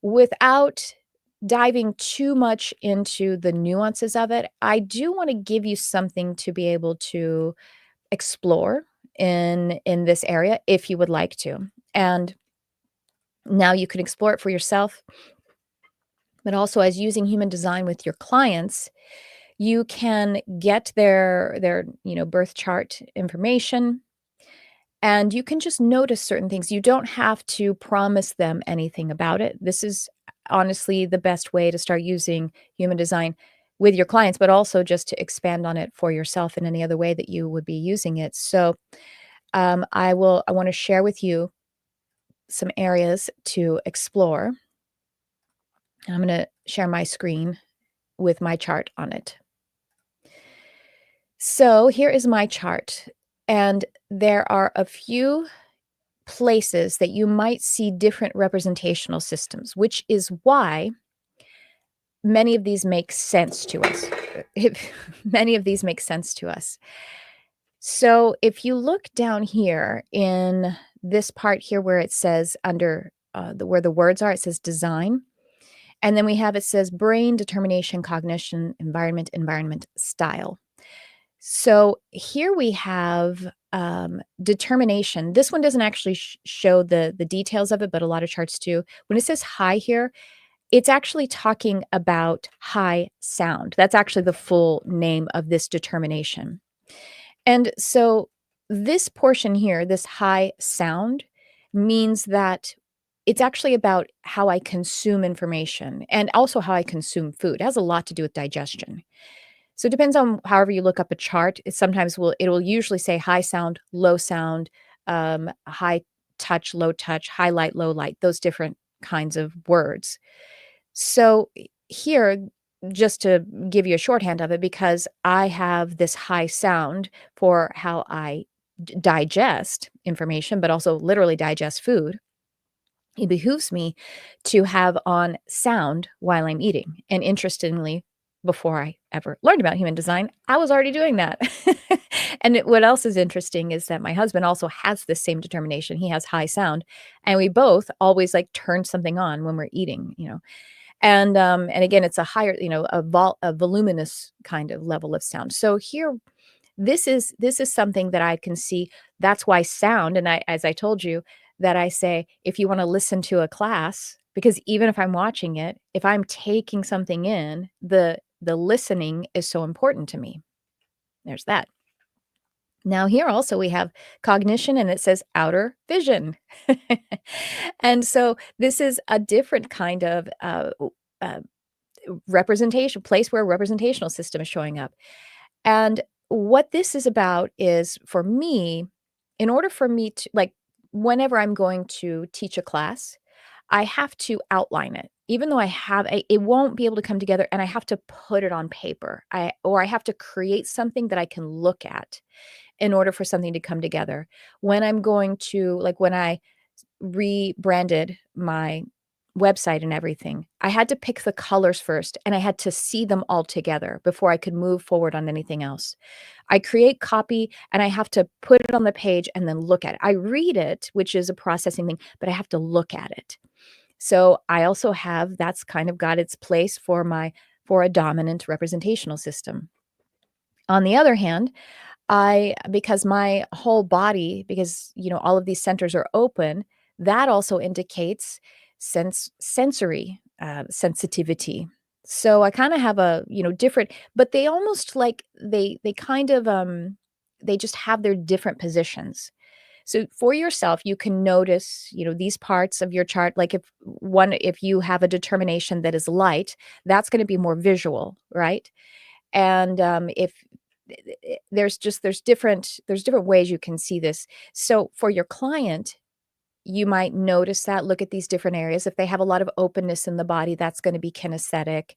Without diving too much into the nuances of it, I do want to give you something to be able to explore in this area if you would like to. And now you can explore it for yourself, but also as using human design with your clients, you can get their birth chart information, and you can just notice certain things. You don't have to promise them anything about it. This is honestly the best way to start using human design with your clients, but also just to expand on it for yourself in any other way that you would be using it. So I want to share with you some areas to explore. I'm going to share my screen with my chart on it. So here is my chart, and there are a few places that you might see different representational systems, which is why many of these make sense to us. Many of these make sense to us. So if you look down here in this part here where it says under where the words are, it says design. And then we have, it says brain, determination, cognition, environment, style. So here we have determination. This one doesn't actually show the details of it, but a lot of charts do. When it says high here, it's actually talking about high sound. That's actually the full name of this determination. And so this portion here, this high sound, means that it's actually about how I consume information and also how I consume food. It has a lot to do with digestion. So it depends on however you look up a chart. It will usually say high sound, low sound, high touch, low touch, high light, low light, those different kinds of words. So here, just to give you a shorthand of it, because I have this high sound for how I digest information, but also literally digest food, it behooves me to have on sound while I'm eating. And interestingly, before I ever learned about human design, I was already doing that. And what else is interesting is that my husband also has this same determination. He has high sound, and we both always like turn something on when we're eating. And again, it's a higher, a voluminous kind of level of sound. So here, this is something that I can see. That's why sound, and as I told you, that I say, if you want to listen to a class, because even if I'm watching it, if I'm taking something in, the listening is so important to me. There's that. Now here also we have cognition, and it says outer vision. And so this is a different kind of uh, representation, place where a representational system is showing up. And what this is about is, for me, in order for me to, like, whenever I'm going to teach a class, I have to outline it. Even though it won't be able to come together, and I have to put it on paper. I have to create something that I can look at in order for something to come together. When I'm going to, like, when I rebranded my website and everything, I had to pick the colors first, and I had to see them all together before I could move forward on anything else. I create copy, and I have to put it on the page and then look at it. I read it, which is a processing thing, but I have to look at it. So I also have, that's kind of got its place for a dominant representational system. On the other hand, because my whole body, because all of these centers are open, that also indicates sensory sensitivity. So I kind of have a different, but they almost like they kind of they just have their different positions. So for yourself, you can notice, these parts of your chart. Like if you have a determination that is light, that's going to be more visual, right? And if there's different ways you can see this. So for your client, you might notice that, look at these different areas. If they have a lot of openness in the body, that's going to be kinesthetic.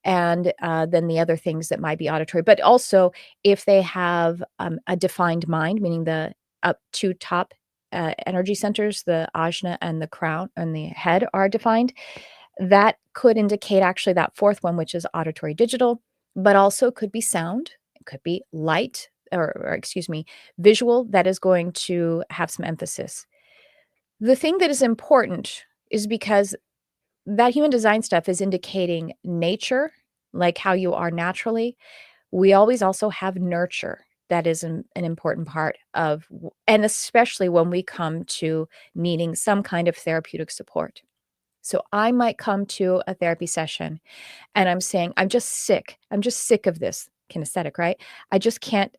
And then the other things that might be auditory. But also, if they have a defined mind, meaning the up to top energy centers, the ajna and the crown and the head are defined, that could indicate actually that fourth one, which is auditory digital, but also could be sound. It could be light, or excuse me, visual, that is going to have some emphasis. The thing that is important is because that human design stuff is indicating nature, like how you are naturally. We always also have nurture. That is an important part of, and especially when we come to needing some kind of therapeutic support. So I might come to a therapy session and I'm saying, I'm just sick. I'm just sick of this. Kinesthetic, right? I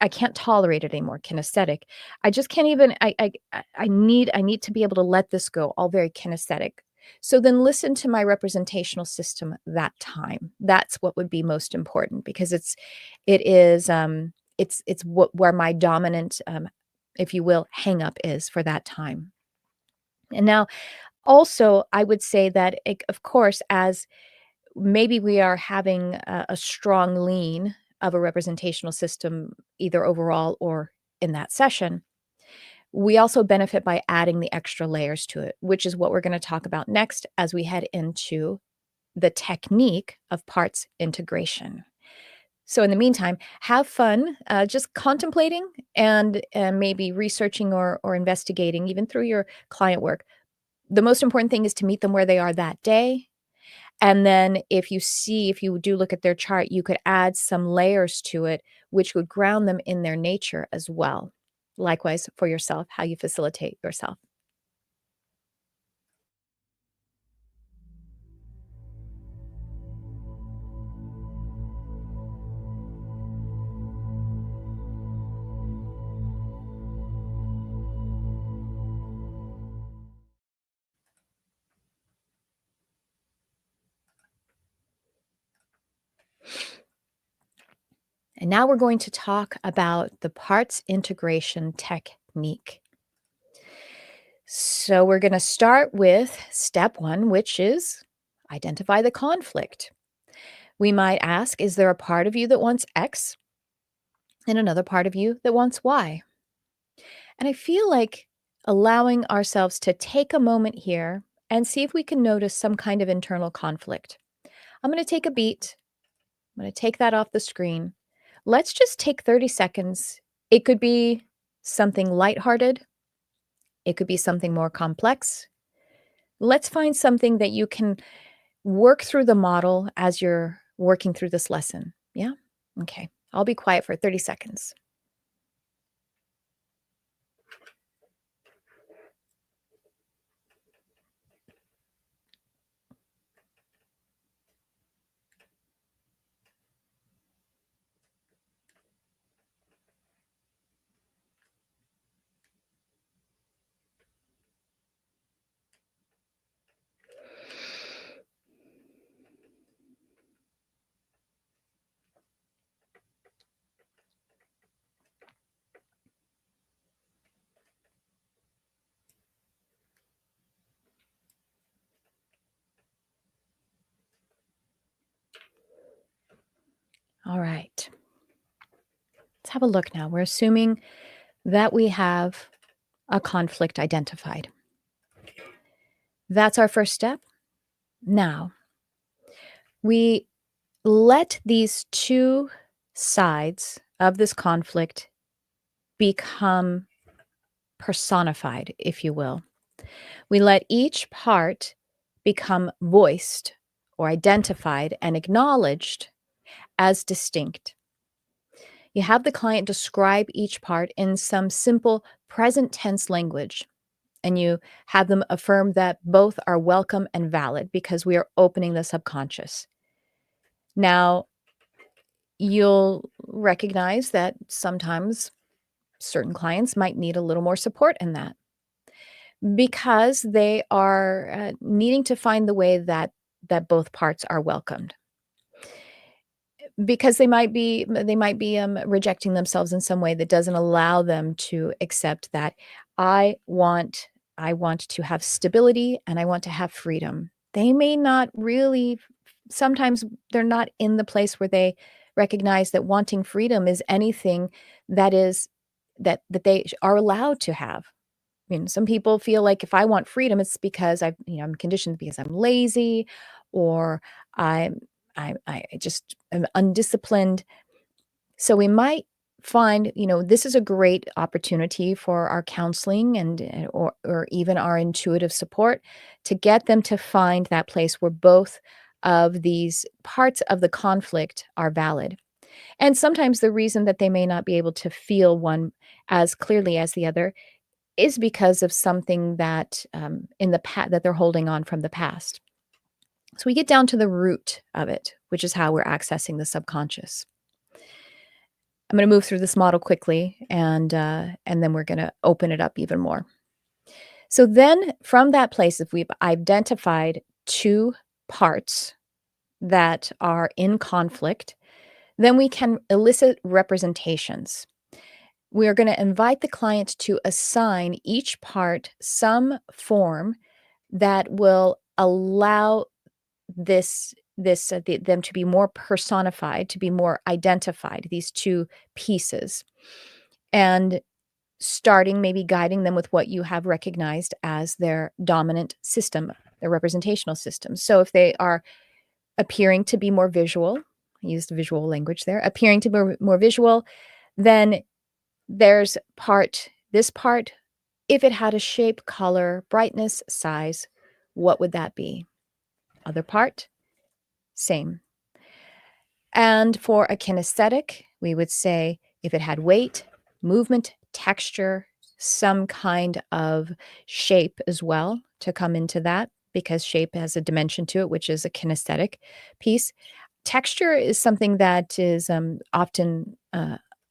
can't tolerate it anymore. Kinesthetic. I just can't even, I need to be able to let this go. All very kinesthetic. So then listen to my representational system that time. That's what would be most important, because it's where my dominant, if you will, hang up is for that time. And now also, I would say that, of course, as maybe we are having a strong lean of a representational system, either overall or in that session, we also benefit by adding the extra layers to it, which is what we're going to talk about next as we head into the technique of parts integration. So in the meantime, have fun just contemplating and maybe researching or investigating, even through your client work. The most important thing is to meet them where they are that day. And then if you do look at their chart, you could add some layers to it, which would ground them in their nature as well. Likewise for yourself, how you facilitate yourself. And now we're going to talk about the parts integration technique. So we're going to start with step 1, which is identify the conflict. We might ask, is there a part of you that wants X and another part of you that wants Y? And I feel like allowing ourselves to take a moment here and see if we can notice some kind of internal conflict. I'm going to take a beat. I'm going to take that off the screen. Let's just take 30 seconds. It could be something lighthearted. It could be something more complex. Let's find something that you can work through the model as you're working through this lesson. Yeah? Okay. I'll be quiet for 30 seconds. All right. Let's have a look now. We're assuming that we have a conflict identified. That's our first step. Now, we let these two sides of this conflict become personified, if you will. We let each part become voiced or identified and acknowledged as distinct. You have the client describe each part in some simple present tense language, and you have them affirm that both are welcome and valid because we are opening the subconscious. Now, you'll recognize that sometimes certain clients might need a little more support in that because they are needing to find the way that both parts are welcomed, because they might be rejecting themselves in some way that doesn't allow them to accept that I want to have stability and I want to have freedom. They may not really, sometimes they're not in the place where they recognize that wanting freedom is anything that is that they are allowed to have. I mean, some people feel like if I want freedom, it's because I'm conditioned because I'm lazy, or I'm I just am undisciplined. So we might find, this is a great opportunity for our counseling or even our intuitive support to get them to find that place where both of these parts of the conflict are valid. And sometimes the reason that they may not be able to feel one as clearly as the other is because of something that in the past that they're holding on from the past. So we get down to the root of it, which is how we're accessing the subconscious. I'm going to move through this model quickly, and then we're going to open it up even more. So then, from that place, if we've identified two parts that are in conflict, then we can elicit representations. We are going to invite the client to assign each part some form that will allow them to be more personified, to be more identified, these two pieces, and starting maybe guiding them with what you have recognized as their dominant system, their representational system. So if they are appearing to be more visual. I used visual language there. Appearing to be more visual, then there's this part, if it had a shape, color, brightness, size, what would that be? Other part, same. And for a kinesthetic, we would say if it had weight, movement, texture, some kind of shape as well to come into that, because shape has a dimension to it, which is a kinesthetic piece. Texture is something that is often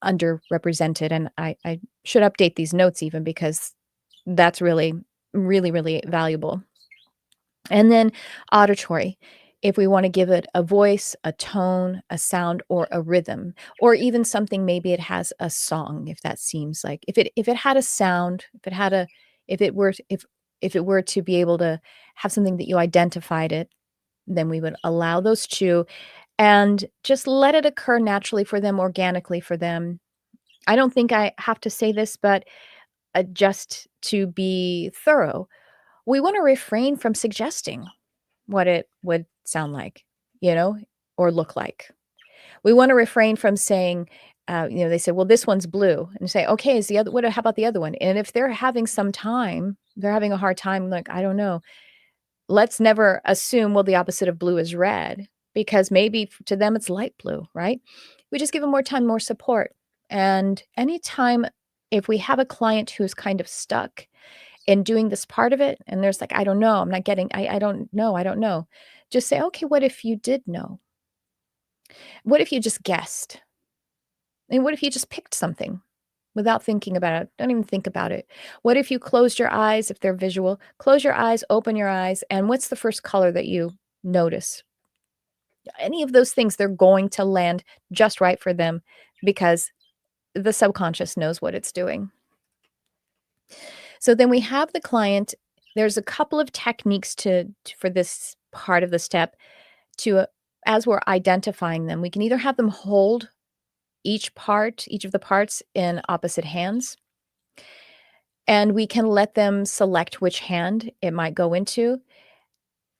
underrepresented, and I should update these notes even because that's really, really, really valuable. And then auditory, if we want to give it a voice, a tone, a sound, or a rhythm, or even something, maybe it has a song, if that seems like if it had a sound, if it were to be able to have something that you identified it, then we would allow those two and just let it occur naturally for them, organically for them. I don't think I have to say this, but just to be thorough, we want to refrain from suggesting what it would sound like, you know, or look like. We want to refrain from saying, they say, well, this one's blue. And say, okay, is the other, how about the other one? And if they're having they're having a hard time, like, I don't know, let's never assume, well, the opposite of blue is red, because maybe to them it's light blue, right? We just give them more time, more support. And anytime, if we have a client who's kind of stuck in doing this part of it, and there's like, I don't know, I'm not getting, I don't know. Just say, okay, what if you did know? What if you just guessed? And what if you just picked something without thinking about it? Don't even think about it. What if you closed your eyes, if they're visual, close your eyes, open your eyes, and what's the first color that you notice? Any of those things, they're going to land just right for them because the subconscious knows what it's doing. So then we have the client. There's a couple of techniques for this part of the step to, as we're identifying them, we can either have them hold each of the parts in opposite hands, and we can let them select which hand it might go into,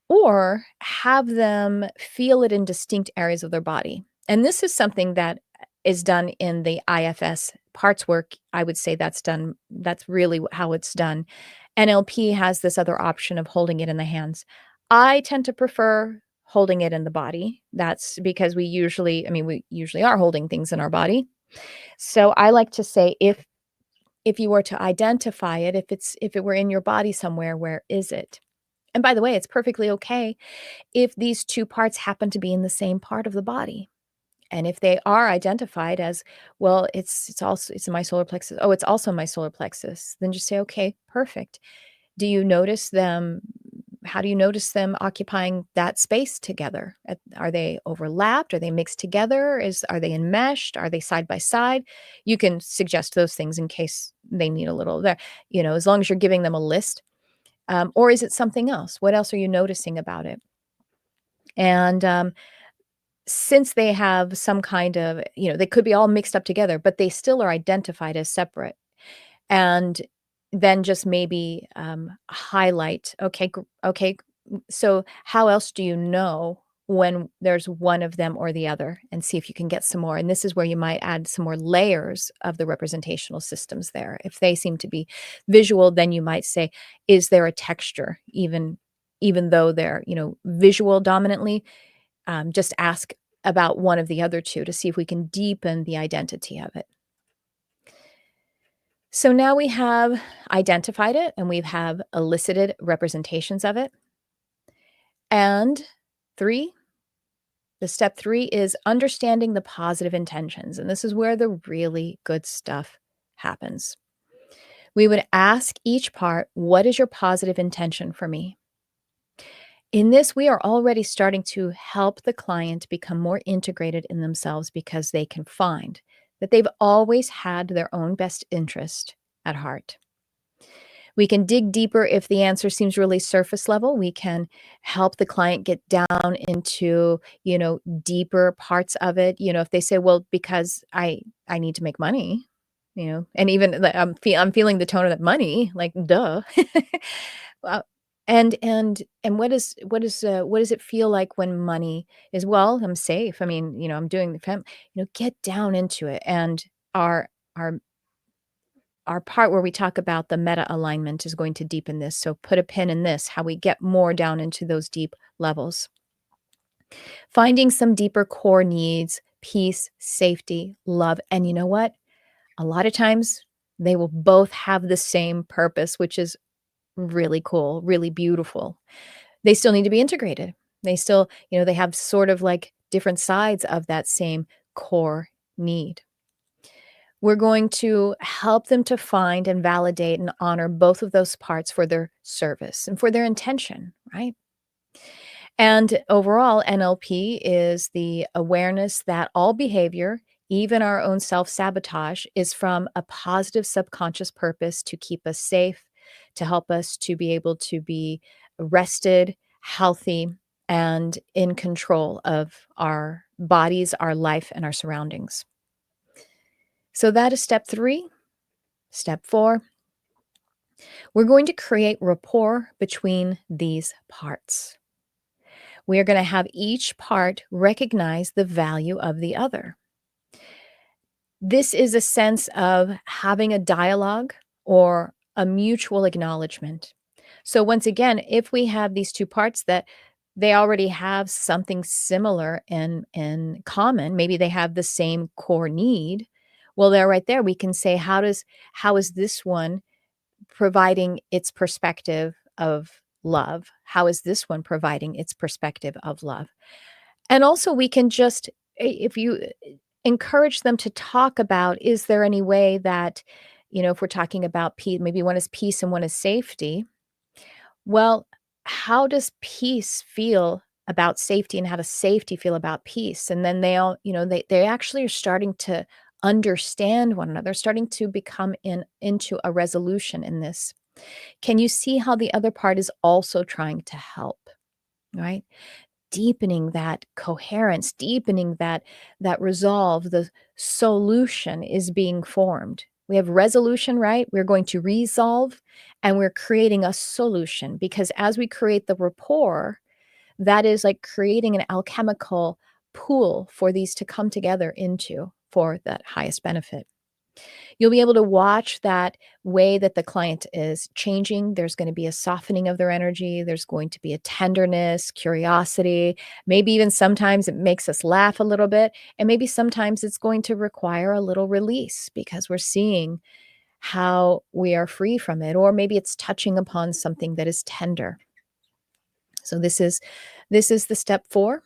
or have them feel it in distinct areas of their body. And this is something that is done in the IFS parts work. I would say that's really how it's done. NLP has this other option of holding it in the hands. I tend to prefer holding it in the body. That's because we usually are holding things in our body. So I like to say, if you were to identify it, if it were in your body somewhere, where is it? And by the way, it's perfectly okay if these two parts happen to be in the same part of the body. And if they are identified as, well, it's in my solar plexus. Oh, it's also my solar plexus. Then just say, okay, perfect. Do you notice them? How do you notice them occupying that space together? Are they overlapped? Are they mixed together? Are they enmeshed? Are they side by side? You can suggest those things in case they need a little there, as long as you're giving them a list. Or is it something else? What else are you noticing about it? And since they have some kind of, they could be all mixed up together, but they still are identified as separate. And then just maybe highlight, okay, so how else do you know when there's one of them or the other, and see if you can get some more. And this is where you might add some more layers of the representational systems there. If they seem to be visual, then you might say, is there a texture, even though they're, visual dominantly? Just ask about one of the other two to see if we can deepen the identity of it. So now we have identified it, and we have elicited representations of it. And the step 3 is understanding the positive intentions. And this is where the really good stuff happens. We would ask each part, what is your positive intention for me? In this, we are already starting to help the client become more integrated in themselves, because they can find that they've always had their own best interest at heart. We can dig deeper if the answer seems really surface level. We can help the client get down into, deeper parts of it. If they say, well, because I need to make money, and even I'm feeling the tone of that money, like, duh. Well, And what does it feel like when money is, well, I'm safe. I mean, I'm doing the get down into it. And our our our part where we talk about the meta alignment is going to deepen this. So put a pin in this, how we get more down into those deep levels. Finding some deeper core needs, peace, safety, love. And you know what? A lot of times they will both have the same purpose, which is really cool, really beautiful. They still need to be integrated. They still, they have sort of like different sides of that same core need. We're going to help them to find and validate and honor both of those parts for their service and for their intention, right? And overall, NLP is the awareness that all behavior, even our own self sabotage, is from a positive subconscious purpose to keep us safe, to help us to be able to be rested, healthy, and in control of our bodies, our life, and our surroundings. So that is step 3. Step 4, we're going to create rapport between these parts. We are going to have each part recognize the value of the other. This is a sense of having a dialogue or a mutual acknowledgement. So once again, if we have these two parts that they already have something similar in common, maybe they have the same core need, well, there right there we can say, how is this one providing its perspective of love? How is this one providing its perspective of love? And also, we can just, if you encourage them to talk about, is there any way that, if we're talking about peace, maybe one is peace and one is safety. Well, how does peace feel about safety and how does safety feel about peace? And then they all, they actually are starting to understand one another, starting to become into a resolution in this. Can you see how the other part is also trying to help, right? Deepening that coherence, deepening that resolve, the solution is being formed. We have resolution, right? We're going to resolve and we're creating a solution because as we create the rapport, that is like creating an alchemical pool for these to come together into for that highest benefit. You'll be able to watch that way that the client is changing. There's going to be a softening of their energy. There's going to be a tenderness, curiosity. Maybe even sometimes it makes us laugh a little bit. And maybe sometimes it's going to require a little release because we're seeing how we are free from it. Or maybe it's touching upon something that is tender. So this is the step 4.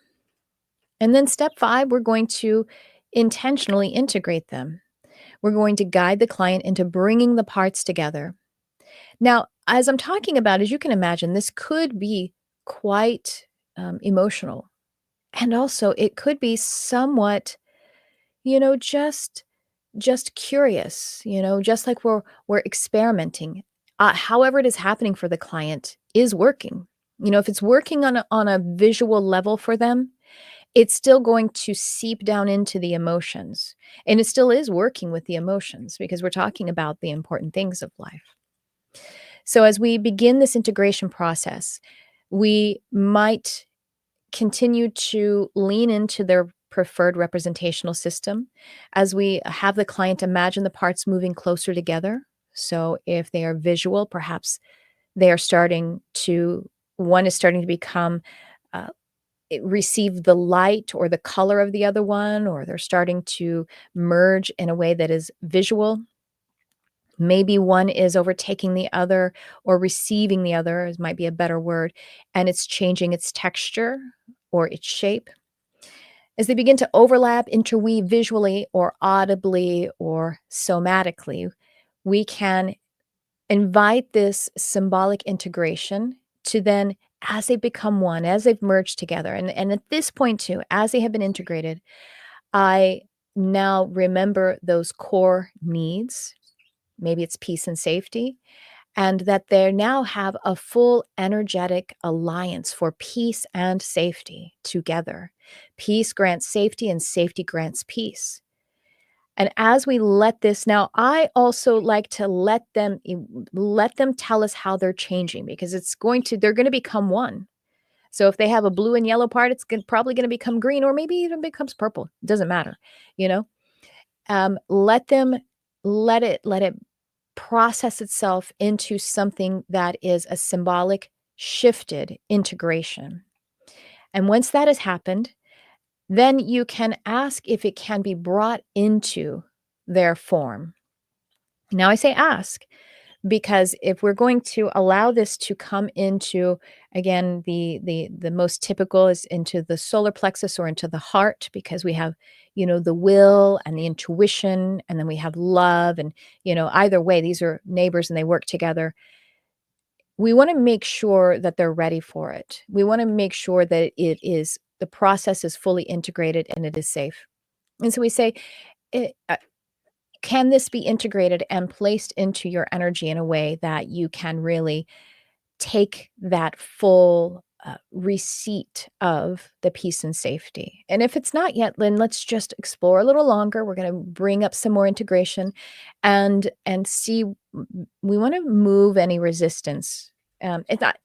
And then step 5, we're going to intentionally integrate them. We're going to guide the client into bringing the parts together. Now, as I'm talking about, as you can imagine, this could be quite emotional. And also it could be somewhat, just curious, just like we're experimenting. However it is happening for the client is working. If it's working on a visual level for them, it's still going to seep down into the emotions. And it still is working with the emotions because we're talking about the important things of life. So as we begin this integration process, we might continue to lean into their preferred representational system as we have the client imagine the parts moving closer together. So if they are visual, perhaps they are one is starting to become receive the light or the color of the other one, or they're starting to merge in a way that is visual. Maybe one is overtaking the other or receiving the other, might be a better word, and it's changing its texture or its shape. As they begin to overlap, interweave visually or audibly or somatically, we can invite this symbolic integration to then, as they become one, as they've merged together, and at this point too, as they have been integrated, I now remember those core needs. Maybe it's peace and safety, and that they now have a full energetic alliance for peace and safety together. Peace grants safety and safety grants peace. And as we let this now, I also like to let them tell us how they're changing, because they're going to become one. So if they have a blue and yellow part, probably going to become green, or maybe even becomes purple. It doesn't matter, you know. Let it process itself into something that is a symbolic shifted integration. And once that has happened, then you can ask if it can be brought into their form. Now I say ask, because if we're going to allow this to come into, again, the most typical is into the solar plexus or into the heart, because we have, the will and the intuition, and then we have love, and either way, these are neighbors and they work together. We want to make sure that they're ready for it. We want to make sure that the process is fully integrated and it is safe. And so we say, can this be integrated and placed into your energy in a way that you can really take that full receipt of the peace and safety? And if it's not yet, then let's just explore a little longer. We're going to bring up some more integration and see. We want to move any resistance. It's not.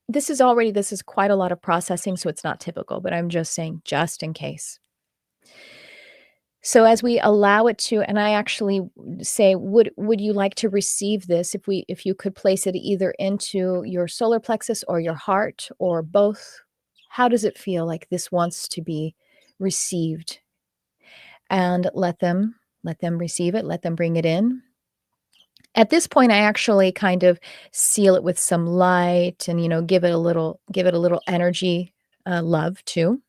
This is quite a lot of processing, so it's not typical. But I'm just saying, just in case. So as we allow it to, and I actually say, would you like to receive this? If you could place it either into your solar plexus or your heart or both, how does it feel like this wants to be received? And let them receive it, let them bring it in. At this point, I actually kind of seal it with some light and, give it a little energy, love too.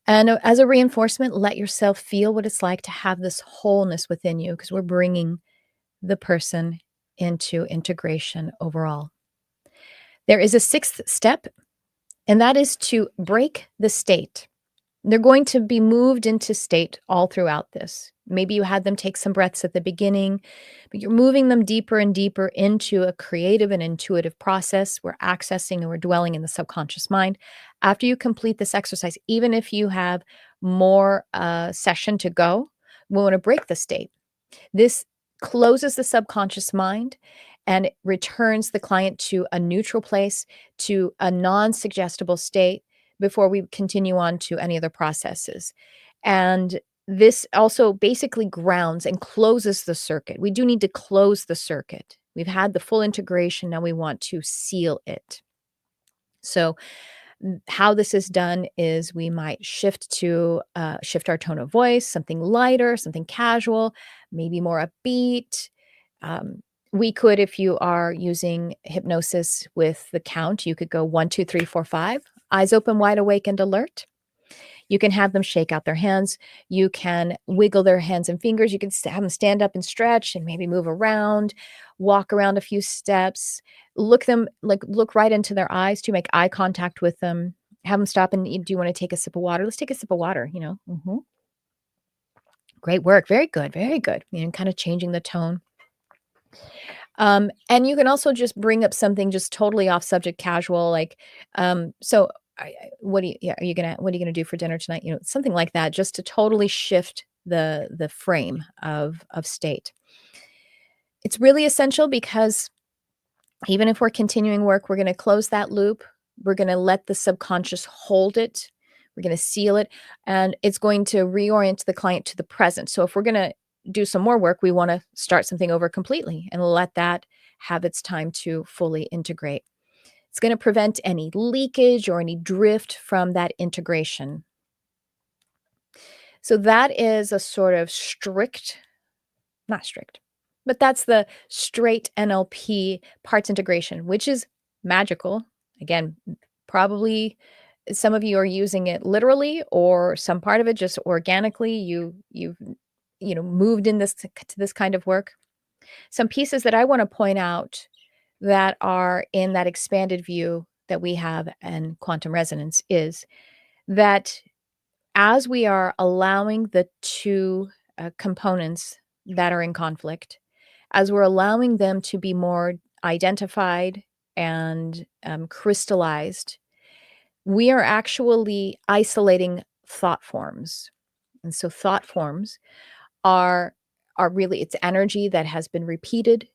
And as a reinforcement, let yourself feel what it's like to have this wholeness within you, because we're bringing the person into integration overall. There is a sixth step, and that is to break the state. They're going to be moved into state all throughout this. Maybe you had them take some breaths at the beginning, but you're moving them deeper and deeper into a creative and intuitive process. We're accessing and we're dwelling in the subconscious mind. After you complete this exercise, even if you have more session to go, we want to break the state. This closes the subconscious mind and it returns the client to a neutral place, to a non-suggestible state, before we continue on to any other processes. And this also basically grounds and closes the circuit. We do need to close the circuit. We've had the full integration. Now we want to seal it. So how this is done is we might shift our tone of voice, something lighter, something casual, maybe more upbeat. We could, if you are using hypnosis with the count, you could go 1, 2, 3, 4, 5, eyes open, wide awake, and alert. You can have them shake out their hands. You can wiggle their hands and fingers. You can have them stand up and stretch and maybe move around, walk around a few steps, look right into their eyes, to make eye contact with them. Have them stop and do you want to take a sip of water? Let's take a sip of water, Great work. Very good. Very good. Kind of changing the tone. And you can also just bring up something just totally off subject, casual, like, so what are you gonna do for dinner tonight? Something like that, just to totally shift the frame of state. It's really essential, because even if we're continuing work, we're going to close that loop. We're going to let the subconscious hold it. We're going to seal it, and it's going to reorient the client to the present. So if we're going to do some more work, we want to start something over completely and let that have its time to fully integrate. It's going to prevent any leakage or any drift from that integration. So that is a sort of not strict, but that's the straight NLP parts integration, which is magical. Again, probably some of you are using it literally, or some part of it just organically. You've moved in to this kind of work. Some pieces that I want to point out that are in that expanded view that we have in quantum resonance is that as we are allowing the two components that are in conflict, as we're allowing them to be more identified and crystallized, we are actually isolating thought forms. And so thought forms are really, it's energy that has been repeated,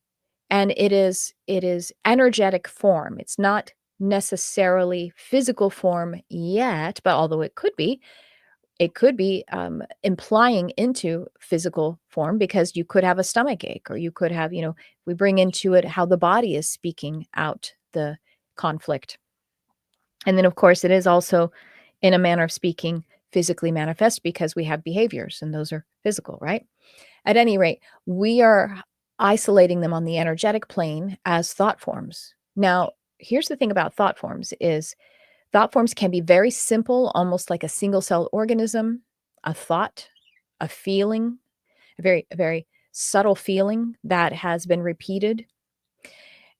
and it is energetic form. It's not necessarily physical form yet, but although it could be implying into physical form, because you could have a stomach ache, or you could have, we bring into it how the body is speaking out the conflict. And then, of course, it is also, in a manner of speaking, physically manifest, because we have behaviors and those are physical, right? At any rate, we are isolating them on the energetic plane as thought forms. Now, here's the thing about thought forms is thought forms can be very simple, almost like a single cell organism, a thought, a feeling, a very subtle feeling that has been repeated,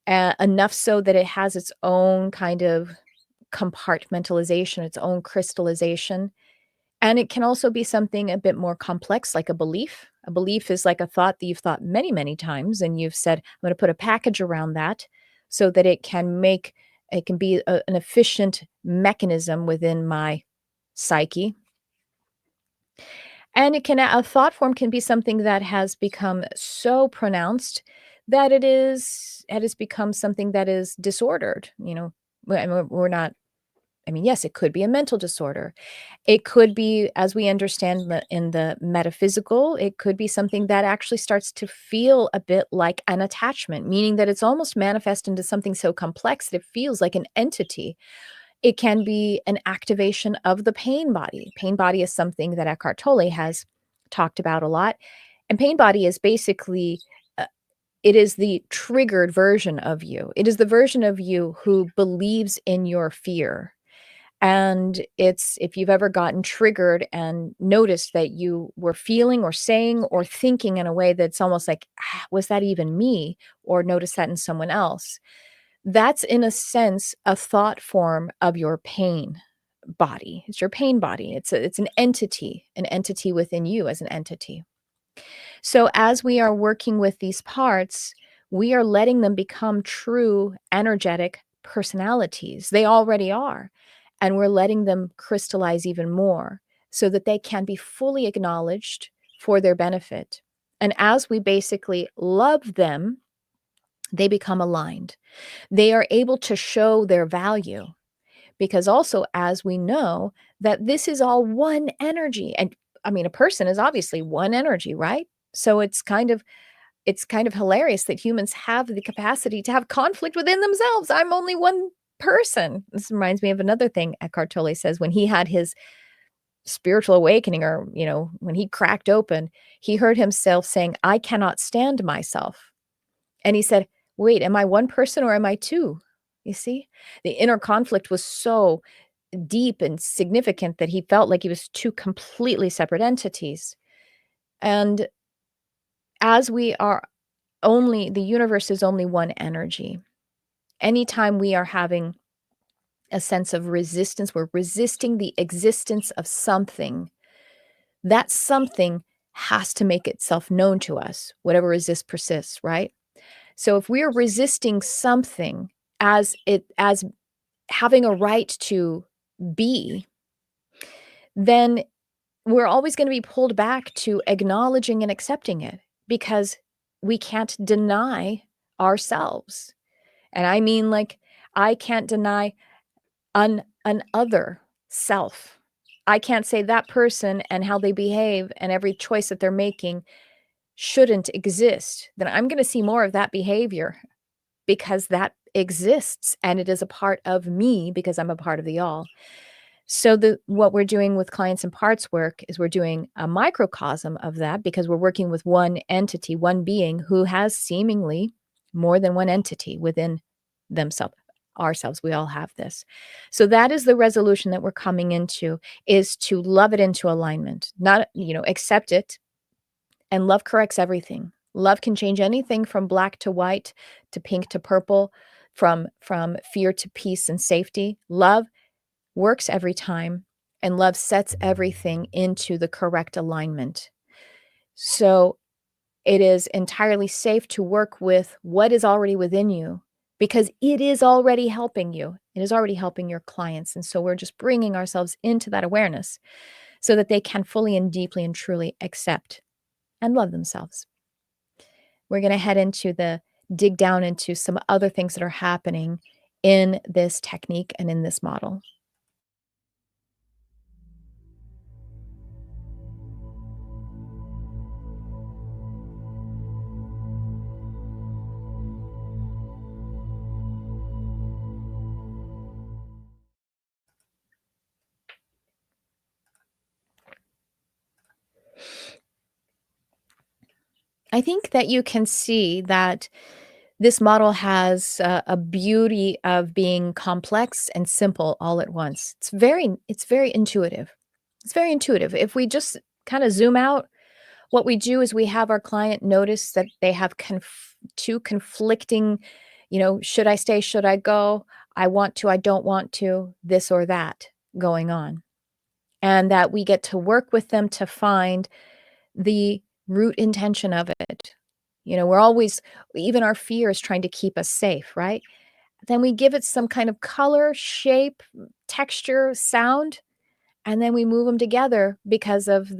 enough so that it has its own kind of compartmentalization, its own crystallization. And it can also be something a bit more complex, like a belief. A belief is like a thought that you've thought many, many times, and you've said, I'm going to put a package around that so that it can be an efficient mechanism within my psyche. And a thought form can be something that has become so pronounced that it has become something that is disordered. We're not, I mean, yes, it could be a mental disorder. It could be, as we understand in the metaphysical, it could be something that actually starts to feel a bit like an attachment, meaning that it's almost manifest into something so complex that it feels like an entity. It can be an activation of the pain body. Pain body is something that Eckhart Tolle has talked about a lot. And pain body is basically, it is the triggered version of you. It is the version of you who believes in your fear. And it's, if you've ever gotten triggered and noticed that you were feeling or saying or thinking in a way that's almost like, was that even me? Or notice that in someone else. That's, in a sense, a thought form of your pain body. It's your pain body. It's an entity within you as an entity. So as we are working with these parts, we are letting them become true energetic personalities. They already are. And we're letting them crystallize even more so that they can be fully acknowledged for their benefit. And as we basically love them, they become aligned. They are able to show their value, because also, as we know, that this is all one energy. And I mean, a person is obviously one energy, right? So it's kind of hilarious that humans have the capacity to have conflict within themselves. I'm only one person. This reminds me of another thing Eckhart Tolle says when he had his spiritual awakening, or, when he cracked open, he heard himself saying, I cannot stand myself. And he said, wait, am I one person or am I two? You see, the inner conflict was so deep and significant that he felt like he was two completely separate entities. And as we are the universe is only one energy. Anytime we are having a sense of resistance, we're resisting the existence of something. That something has to make itself known to us. Whatever resists persists, right? So if we are resisting something as having a right to be, then we're always going to be pulled back to acknowledging and accepting it, because we can't deny ourselves. And I mean, like, I can't deny an other self. I can't say that person and how they behave and every choice that they're making shouldn't exist. Then I'm going to see more of that behavior, because that exists and it is a part of me, because I'm a part of the all. So what we're doing with clients and parts work is we're doing a microcosm of that, because we're working with one entity, one being who has seemingly more than one entity within themselves, ourselves. We all have this. So that is the resolution that we're coming into, is to love it into alignment, not, accept it. And love corrects everything. Love can change anything from black to white to pink to purple, from fear to peace and safety. Love works every time, and love sets everything into the correct alignment. So it is entirely safe to work with what is already within you, because it is already helping you. It is already helping your clients. And so we're just bringing ourselves into that awareness so that they can fully and deeply and truly accept and love themselves. We're going to head into dig down into some other things that are happening in this technique and in this model. I think that you can see that this model has a beauty of being complex and simple all at once. It's very intuitive. It's very intuitive. If we just kind of zoom out, what we do is we have our client notice that they have two conflicting, should I stay, should I go? I want to, I don't want to, this or that going on. And that we get to work with them to find the root intention of it. We're always, even our fear is trying to keep us safe, right? Then we give it some kind of color, shape, texture, sound, and then we move them together because of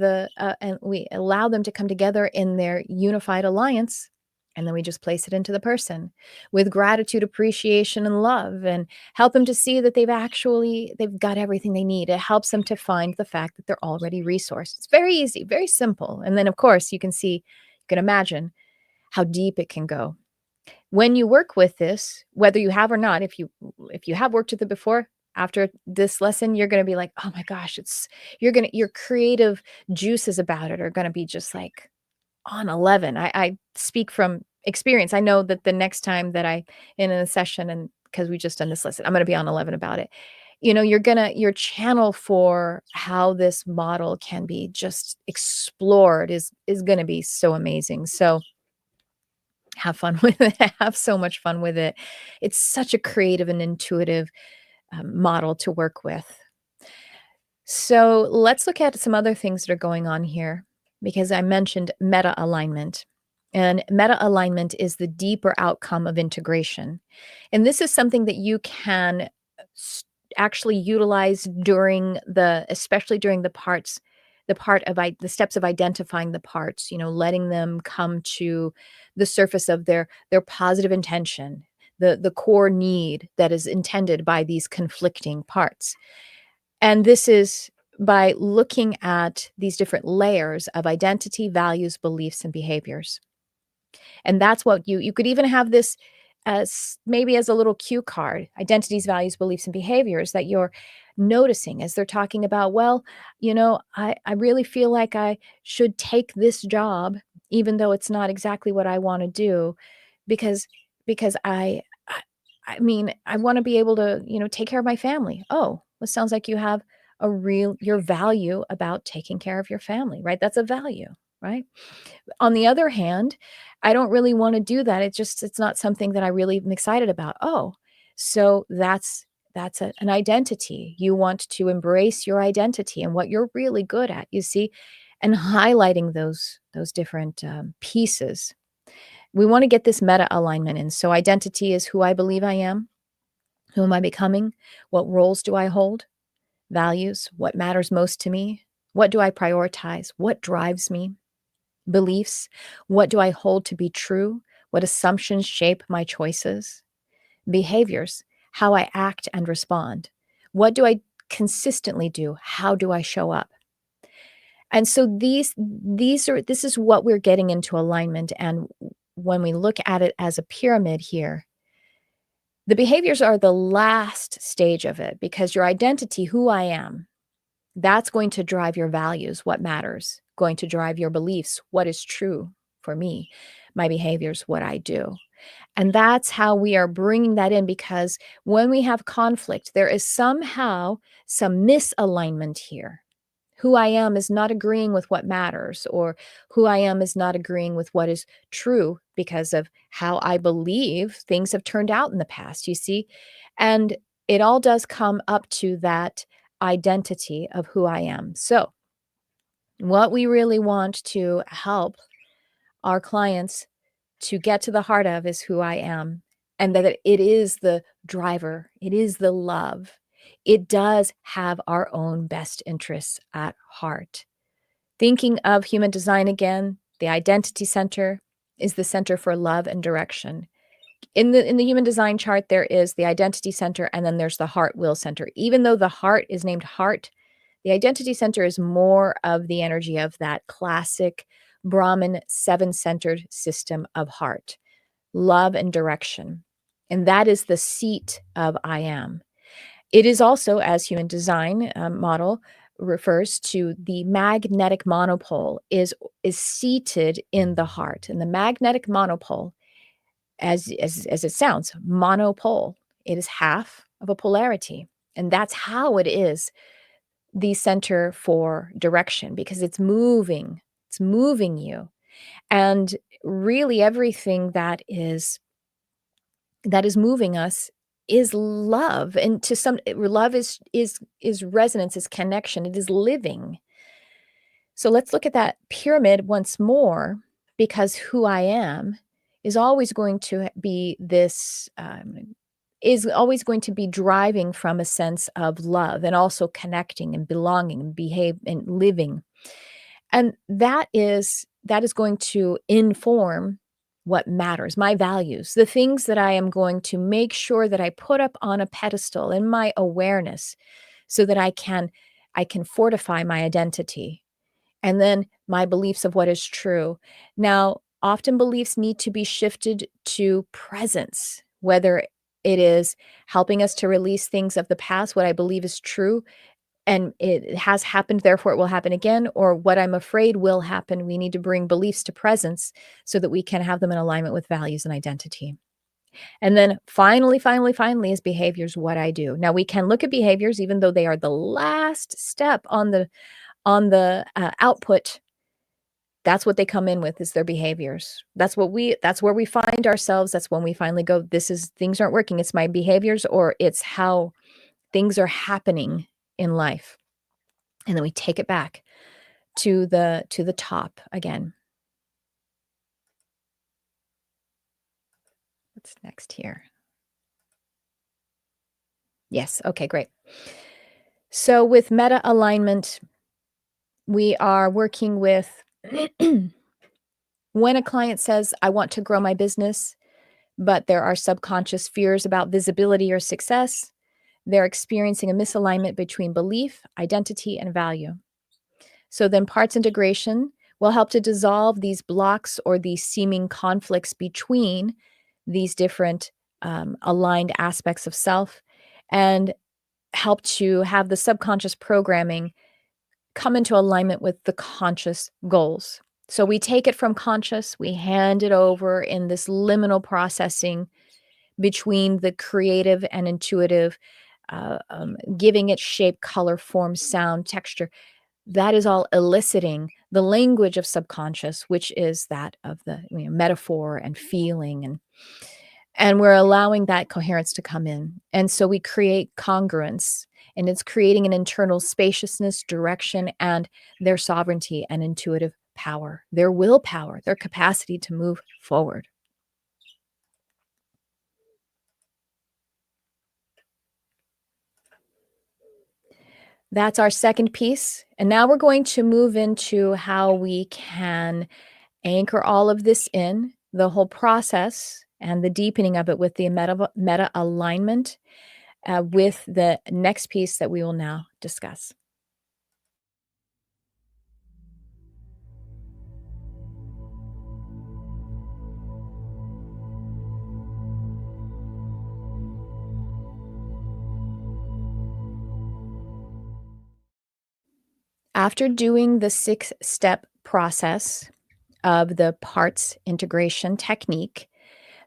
and we allow them to come together in their unified alliance. And then we just place it into the person with gratitude, appreciation, and love, and help them to see that they've got everything they need. It helps them to find the fact that they're already resourced. It's very easy, very simple. And then, of course, you can imagine how deep it can go. When you work with this, whether you have or not, if you have worked with it before, after this lesson, you're going to be like, oh my gosh, your creative juices about it are going to be just like on 11. I speak from experience. I know that the next time that in a session, and because we just done this lesson, I'm going to be on 11 about it. Your channel for how this model can be just explored is going to be so amazing. So have fun with it. Have so much fun with it. It's such a creative and intuitive model to work with. So let's look at some other things that are going on here, because I mentioned meta alignment. And meta alignment is the deeper outcome of integration. And this is something that you can actually utilize especially during the steps of identifying the parts, letting them come to the surface of their positive intention, the core need that is intended by these conflicting parts. And this is by looking at these different layers of identity, values, beliefs, and behaviors. And that's what you could even have this as maybe as a little cue card: identities, values, beliefs, and behaviors that you're noticing as they're talking about, well, I really feel like I should take this job, even though it's not exactly what I want to do, because I mean, I want to be able to, take care of my family. Oh, it sounds like you have your value about taking care of your family, right? That's a value, right? On the other hand, I don't really want to do that. It's not something that I really am excited about. Oh, so that's an identity. You want to embrace your identity and what you're really good at, you see, and highlighting those different pieces. We want to get this meta alignment in. So identity is who I believe I am. Who am I becoming? What roles do I hold? Values, what matters most to me? What do I prioritize? What drives me? Beliefs, what do I hold to be true? What assumptions shape my choices? Behaviors, how I act and respond. What do I consistently do? How do I show up? And so this is what we're getting into alignment. And when we look at it as a pyramid here, the behaviors are the last stage of it, because your identity, who I am, that's going to drive your values, what matters, going to drive your beliefs, what is true for me, my behaviors, what I do. And that's how we are bringing that in, because when we have conflict, there is somehow some misalignment here. Who I am is not agreeing with what matters, or who I am is not agreeing with what is true because of how I believe things have turned out in the past, you see? And it all does come up to that identity of who I am. So, what we really want to help our clients to get to the heart of is who I am, and that it is the driver, it is the love. It does have our own best interests at heart. Thinking of human design again, The identity center is the center for love and direction. In the human design chart, there is the identity center, and then there's the heart will center. Even though the heart is named heart, the identity center is more of the energy of that classic Brahmin 7-centered system of heart, love and direction. And that is the seat of I am. It is also, as human design model refers to, the magnetic monopole is seated in the heart. And the magnetic monopole, as it sounds, monopole, it is half of a polarity. And that's how it is the center for direction, because it's moving you. And really everything that is moving us is love. And to some, love is resonance, is connection, it is living. So let's look at that pyramid once more, because who I am is always going to be this, is always going to be driving from a sense of love, and also connecting and belonging and behave and living. And that is going to inform what matters, my values, the things that I am going to make sure that I put up on a pedestal in my awareness, so that I can fortify my identity, and then my beliefs of what is true. Now, often beliefs need to be shifted to presence, whether it is helping us to release things of the past, what I believe is true, and it has happened, therefore it will happen again, or what I'm afraid will happen. We need to bring beliefs to presence so that we can have them in alignment with values and identity. And then finally is behaviors, what I do. Now, we can look at behaviors, even though they are the last step on the output. That's what they come in with, is their behaviors. That's where we find ourselves. That's when we finally go, things aren't working. It's my behaviors, or it's how things are happening in life. And then we take it back to the top again. What's next here? Yes. Okay, great. So with meta alignment, we are working with when a client says, I want to grow my business, but there are subconscious fears about visibility or success, they're experiencing a misalignment between belief, identity, and value. So then parts integration will help to dissolve these blocks or these seeming conflicts between these different aligned aspects of self, and help to have the subconscious programming come into alignment with the conscious goals. So we take it from conscious, we hand it over in this liminal processing between the creative and intuitive, giving it shape, color, form, sound, texture. That is all eliciting the language of subconscious, which is that of the metaphor and feeling, and we're allowing that coherence to come in. And so we create congruence, and it's creating an internal spaciousness, direction, and their sovereignty and intuitive power, their willpower, their capacity to move forward. That's our second piece. And now we're going to move into how we can anchor all of this in, the whole process and the deepening of it with the meta alignment, with the next piece that we will now discuss. After doing the 6-step process of the parts integration technique,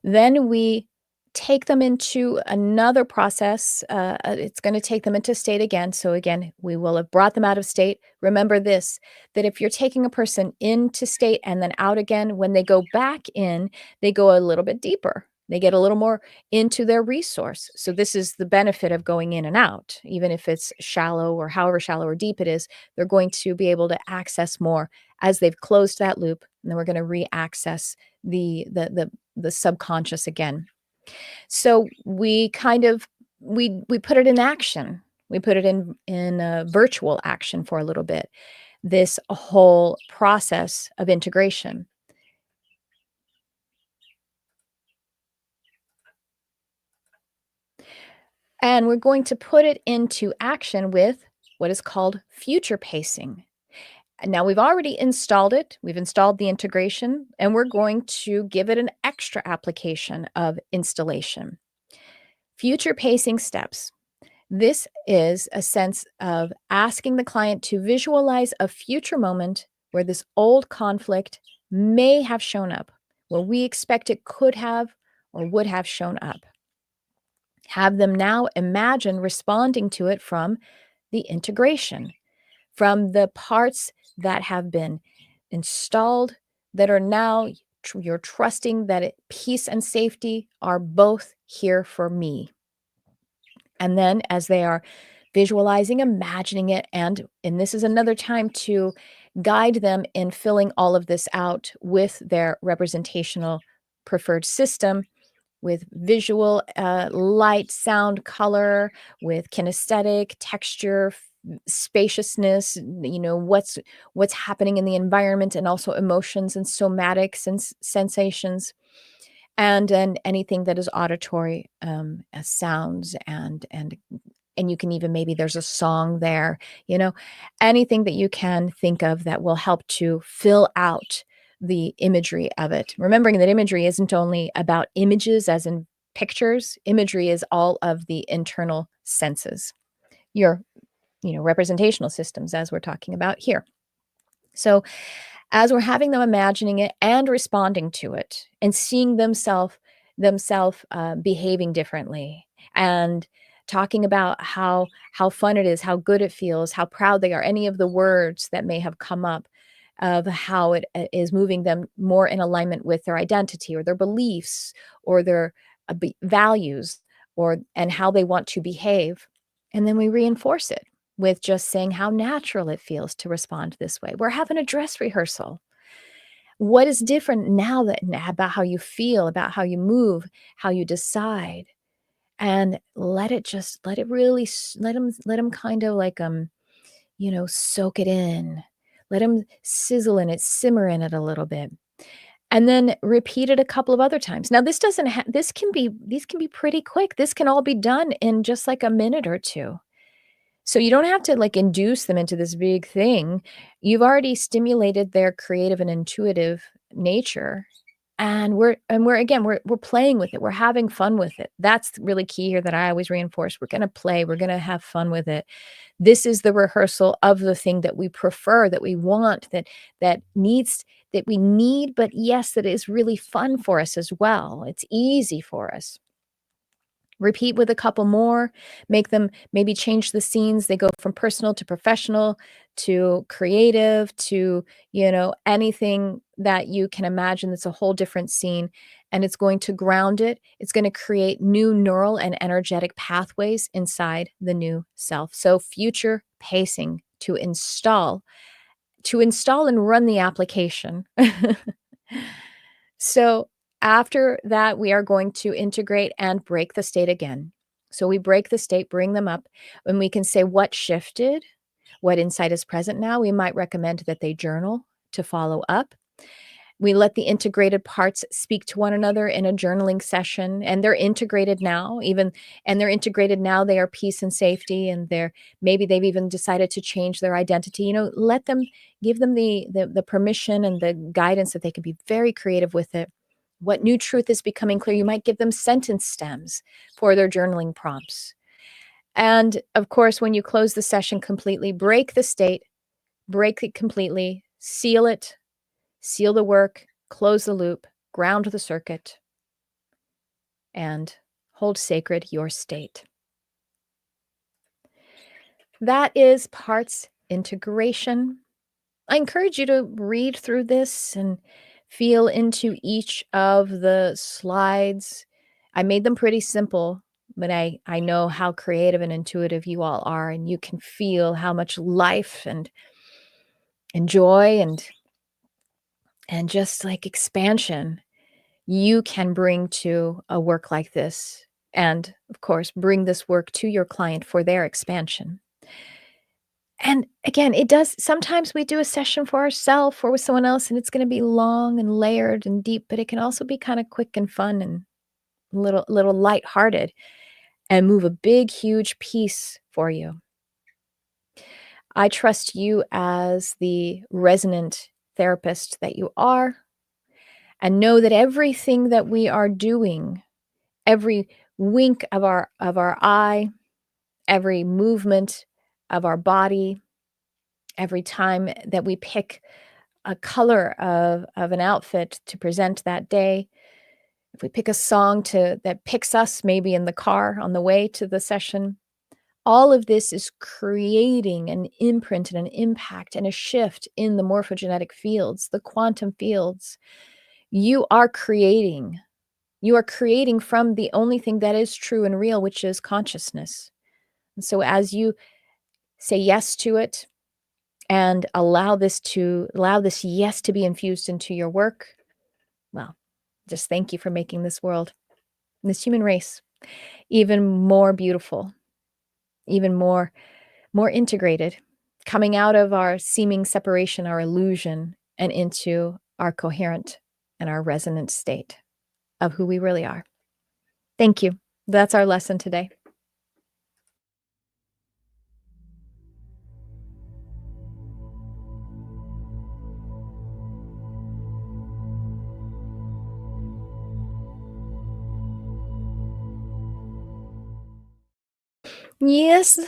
then we take them into another process. It's going to take them into state again. So again, we will have brought them out of state. Remember this, that if you're taking a person into state and then out again, when they go back in, they go a little bit deeper. They get a little more into their resource. So this is the benefit of going in and out. Even if it's shallow or however shallow or deep it is, they're going to be able to access more as they've closed that loop. And then we're going to re-access the subconscious again. So we kind of we put it in action. We put it in virtual action for a little bit. this whole process of integration. And we're going to put it into action with what is called future pacing. And now we've already installed it. We've installed the integration, and we're going to give it an extra application of installation. Future pacing steps. This is a sense of asking the client to visualize a future moment where this old conflict may have shown up, where we expect it could have or would have shown up. Have them now imagine responding to it from the integration, from the parts that have been installed, that are now you're trusting that peace and safety are both here for me. And then as they are visualizing, imagining it, and this is another time to guide them in filling all of this out with their representational preferred system, with visual, light, sound, color, with kinesthetic, texture, spaciousness, what's happening in the environment, and also emotions and somatic sensations, and then anything that is auditory, as sounds, and you can even, maybe there's a song there, anything that you can think of that will help to fill out the imagery of it. Remembering that imagery isn't only about images as in pictures, imagery is all of the internal senses, your, representational systems, as we're talking about here. So as we're having them imagining it and responding to it and seeing themselves behaving differently, and talking about how fun it is, how good it feels, how proud they are, any of the words that may have come up of how it is moving them more in alignment with their identity or their beliefs or their values, and how they want to behave. And then we reinforce it with just saying how natural it feels to respond this way. We're having a dress rehearsal. What is different now about how you feel, about how you move, how you decide? And let it really let them kind of like soak it in. Let them sizzle in it, simmer in it a little bit. And then repeat it a couple of other times. Now this doesn't these can be pretty quick. This can all be done in just like a minute or two. So you don't have to like induce them into this big thing. You've already stimulated their creative and intuitive nature. And we're playing with it. We're having fun with it. That's really key here that I always reinforce. We're going to play. We're going to have fun with it. This is the rehearsal of the thing that we prefer, that we want, that we need, but yes, that is really fun for us as well. It's easy for us. Repeat with a couple more, make them maybe change the scenes. They go from personal to professional to creative to, anything that you can imagine that's a whole different scene. And it's going to ground it. It's going to create new neural and energetic pathways inside the new self. So future pacing to install and run the application. So after that, we are going to integrate and break the state again. So we break the state, bring them up, and we can say what shifted, what insight is present now. We might recommend that they journal to follow up. We let the integrated parts speak to one another in a journaling session, and they're integrated now, they are peace and safety, and maybe they've even decided to change their identity. Let them, give them the permission and the guidance that they can be very creative with it. What new truth is becoming clear? You might give them sentence stems for their journaling prompts. And of course, when you close the session completely, break the state, break it completely, seal it, seal the work, close the loop, ground the circuit, and hold sacred your state. That is parts integration. I encourage you to read through this and feel into each of the slides. I made them pretty simple, but I know how creative and intuitive you all are, and you can feel how much life and joy and just like expansion you can bring to a work like this. And of course, bring this work to your client for their expansion. And again, it does sometimes we do a session for ourselves or with someone else, and it's gonna be long and layered and deep, but it can also be kinda quick and fun and little lighthearted and move a big, huge piece for you. I trust you as the resonant therapist that you are, and know that everything that we are doing, every wink of our eye, every movement of our body, every time that we pick a color of an outfit to present that day, if we pick a song to that picks us maybe in the car on the way to the session, all of this is creating an imprint and an impact and a shift in the morphogenetic fields, the quantum fields. You are creating. You are creating from the only thing that is true and real, which is consciousness. And so as you say yes to it and allow this yes to be infused into your work, well, just thank you for making this world, this human race, even more beautiful, even more integrated, coming out of our seeming separation, our illusion, and into our coherent and our resonant state of who we really are. Thank you. That's our lesson today. Yes,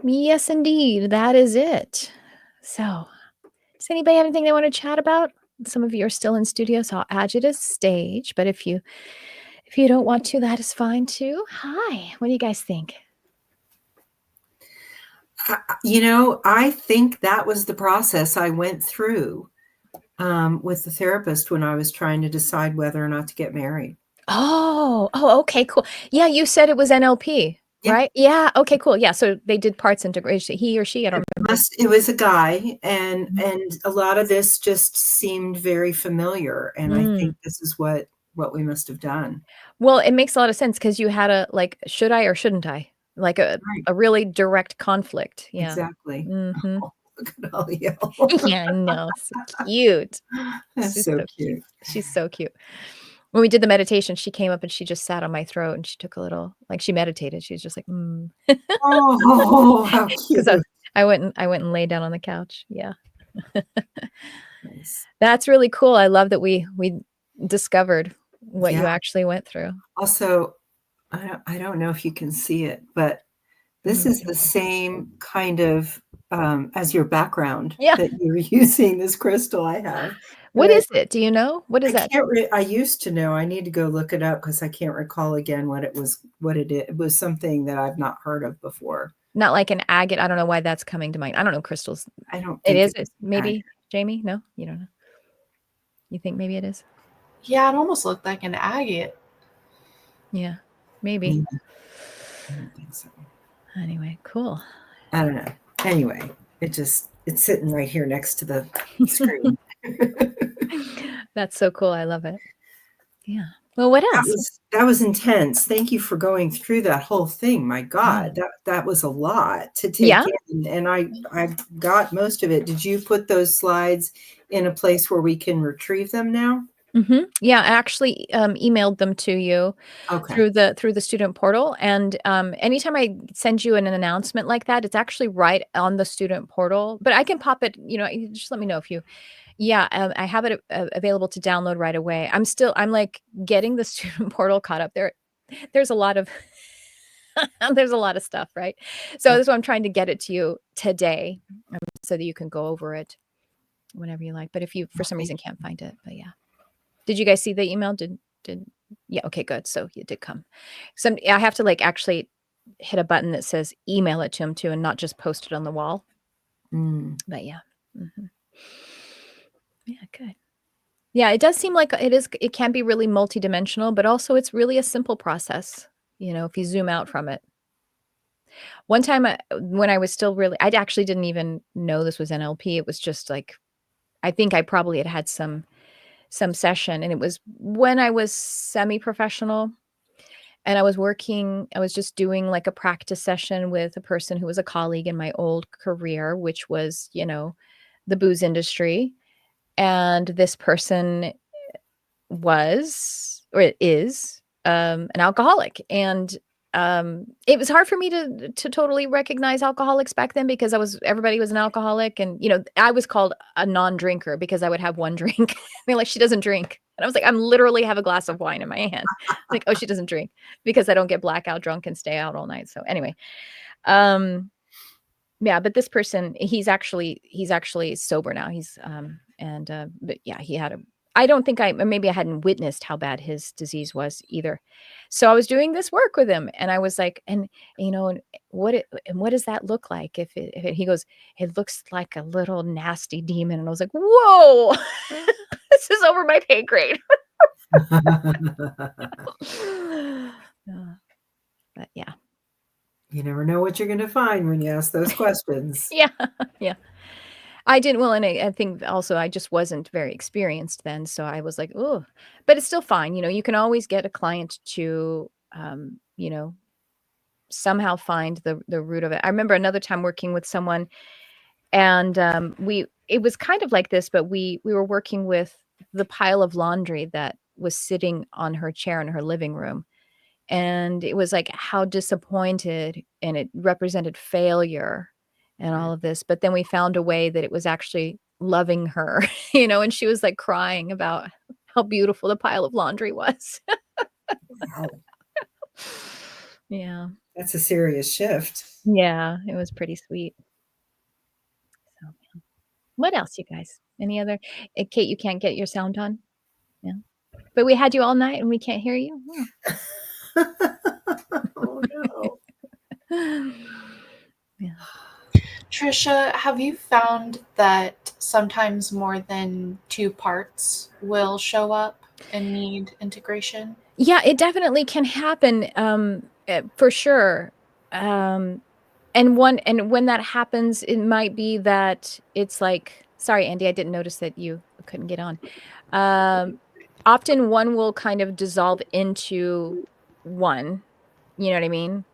yes, indeed. That is it. So, does anybody have anything they want to chat about? Some of you are still in studio, so I'll add you to stage. But if you don't want to, that is fine too. Hi. What do you guys think? I think that was the process I went through with the therapist when I was trying to decide whether or not to get married. Oh, okay, cool. Yeah, you said it was NLP, Yeah. right? Yeah. Okay, cool. Yeah. So they did parts integration. He or she, I don't remember. It was a guy, and Mhm. and a lot of this just seemed very familiar, and I Mm. think this is what we must have done. Well, it makes a lot of sense because you had a like, should I or shouldn't I? Like Right. a really direct conflict. Yeah. Exactly. Mhm. Oh, look at Ollie. Yeah, I know. So cute. That's She's so so cute. cute. She's so cute. When we did the meditation, she came up and she just sat on my throat and she took a little like she meditated. She was just like, mm. Oh, how 'Cause cute. I went and laid down on the couch. Yeah. Nice. That's really cool. I love that we discovered what Yeah. you actually went through. Also, I don't know if you can see it, but this is the same kind of as your background Yeah. that you're using, this crystal I have. What But is it? Do you know? What is that? I used to know. I need to go look it up because I can't recall again what it was, what it is. It was something that I've not heard of before. Not like an agate. I don't know why that's coming to mind. I don't know crystals. I don't It think is it it was ag. maybe, Jamie? No? You don't know? You think maybe it is? Yeah, it almost looked like an agate. Yeah. Maybe. Maybe. I don't think so. Anyway, cool. I don't know. Anyway, it's sitting right here next to the screen. That's so cool. I love it. Yeah. Well, what else? That was intense. Thank you for going through that whole thing. My God, that was a lot to take Yeah. in, and I got most of it. Did you put those slides in a place where we can retrieve them now? Mhm. Yeah, I actually, emailed them to you Okay. through the student portal, and, anytime I send you an announcement like that, it's actually right on the student portal, but I can pop it, you just let me know if you yeah, I have it available to download right away. I'm, like, getting the student portal caught up there. There's a lot of there's a lot of stuff, right? So Okay. that's why I'm trying to get it to you today, so that you can go over it whenever you like, but if you, for some reason, can't find it, but yeah. Did you guys see the email? Did yeah, okay, good. So it did come. I have to like actually hit a button that says email it to him too and not just post it on the wall. Mm. But yeah. Mhm. Yeah, good. Yeah, it does seem like it can be really multidimensional, but also it's really a simple process, if you zoom out from it. One time when I was still really I actually didn't even know this was NLP. It was just like I think I probably had had some session and it was when I was semi-professional. and I was just doing like a practice session with a person who was a colleague in my old career, which was, the booze industry. And this person was, or it is, an alcoholic. And it was hard for me to totally recognize alcoholics back then because everybody was an alcoholic, and I was called a non-drinker because I would have one drink. They're like, she doesn't drink, and I was like, I'm literally have a glass of wine in my hand. Like, oh, she doesn't drink because I don't get blackout drunk and stay out all night. So anyway, yeah, but this person, he's actually sober now. But yeah, I don't think maybe I hadn't witnessed how bad his disease was either. So I was doing this work with him, and I was like, and what does that look like? He goes, it looks like a little nasty demon. And I was like, whoa, this is over my pay grade. But yeah. You never know what you're going to find when you ask those questions. Yeah. Yeah. I didn't well, and I think also I just wasn't very experienced then, so I was like, oh, but it's still fine, you can always get a client to, somehow find the root of it. I remember another time working with someone, and, it was kind of like this, but we were working with the pile of laundry that was sitting on her chair in her living room, and it was like how disappointed, and it represented failure and all of this, but then we found a way that it was actually loving her, and she was like crying about how beautiful the pile of laundry was. Wow, Yeah. that's a serious shift. Yeah, it was pretty sweet. So, yeah. What else, you guys? Any other Kate, you can't get your sound on? Yeah. But we had you all night and we can't hear you? Oh no. Oh. Yeah. Tricia, have you found that sometimes more than two parts will show up and need integration? Yeah, it definitely can happen, for sure. And when that happens, it might be that it's like, sorry, Andy, I didn't notice that you couldn't get on. Often one will kind of dissolve into one, you know what I mean?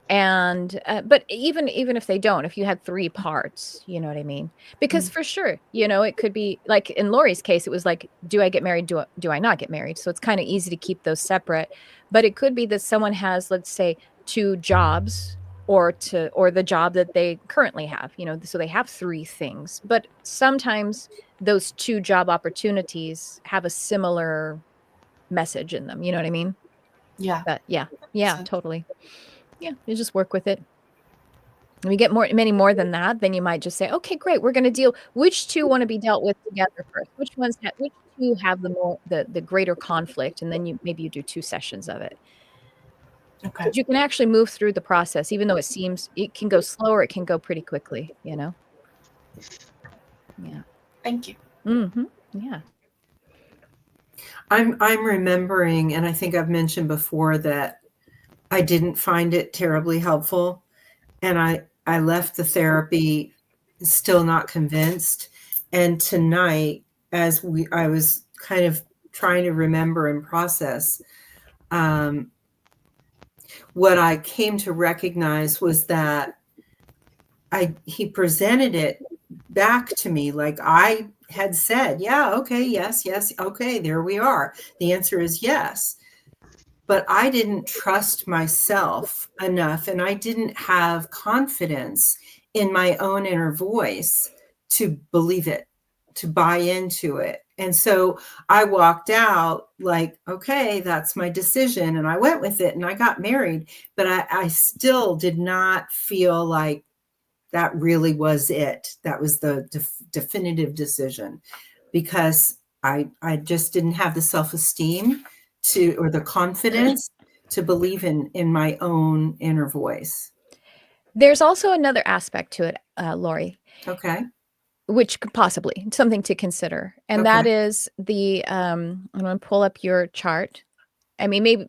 And but even if they don't, if you had three parts, you know what I mean? Because for sure, it could be like in Lori's case, it was like, do I get married? Do I not get married? So it's kind of easy to keep those separate. But it could be that someone has, let's say, two jobs, or the job that they currently have, so they have three things. But sometimes those two job opportunities have a similar message in them, you know what I mean? Yeah. But yeah, sense. totally. Yeah, you just work with it. When you get many more than that, then you might just say, okay, great, we're going to deal. Which two want to be dealt with together first? Which two have the greater conflict? And then maybe you do 2 sessions of it. Okay. But you can actually move through the process, even though it can go slower, it can go pretty quickly, Yeah. Thank you. Mm-hmm. Yeah. I'm remembering, and I think I've mentioned before that I didn't find it terribly helpful, and I left the therapy still not convinced. And tonight, as I was kind of trying to remember and process, what I came to recognize was that he presented it back to me like I had said, yeah, okay, yes, okay, there we are. The answer is yes. But I didn't trust myself enough, and I didn't have confidence in my own inner voice to believe it, to buy into it. And so I walked out like, okay, that's my decision. And I went with it and I got married, but I still did not feel like that really was it. That was the definitive decision, because I just didn't have the self-esteem or the confidence to believe in my own inner voice. There's also another aspect to it, Lori. Okay. Which could possibly something to consider. And that is I'm going to pull up your chart. I mean, maybe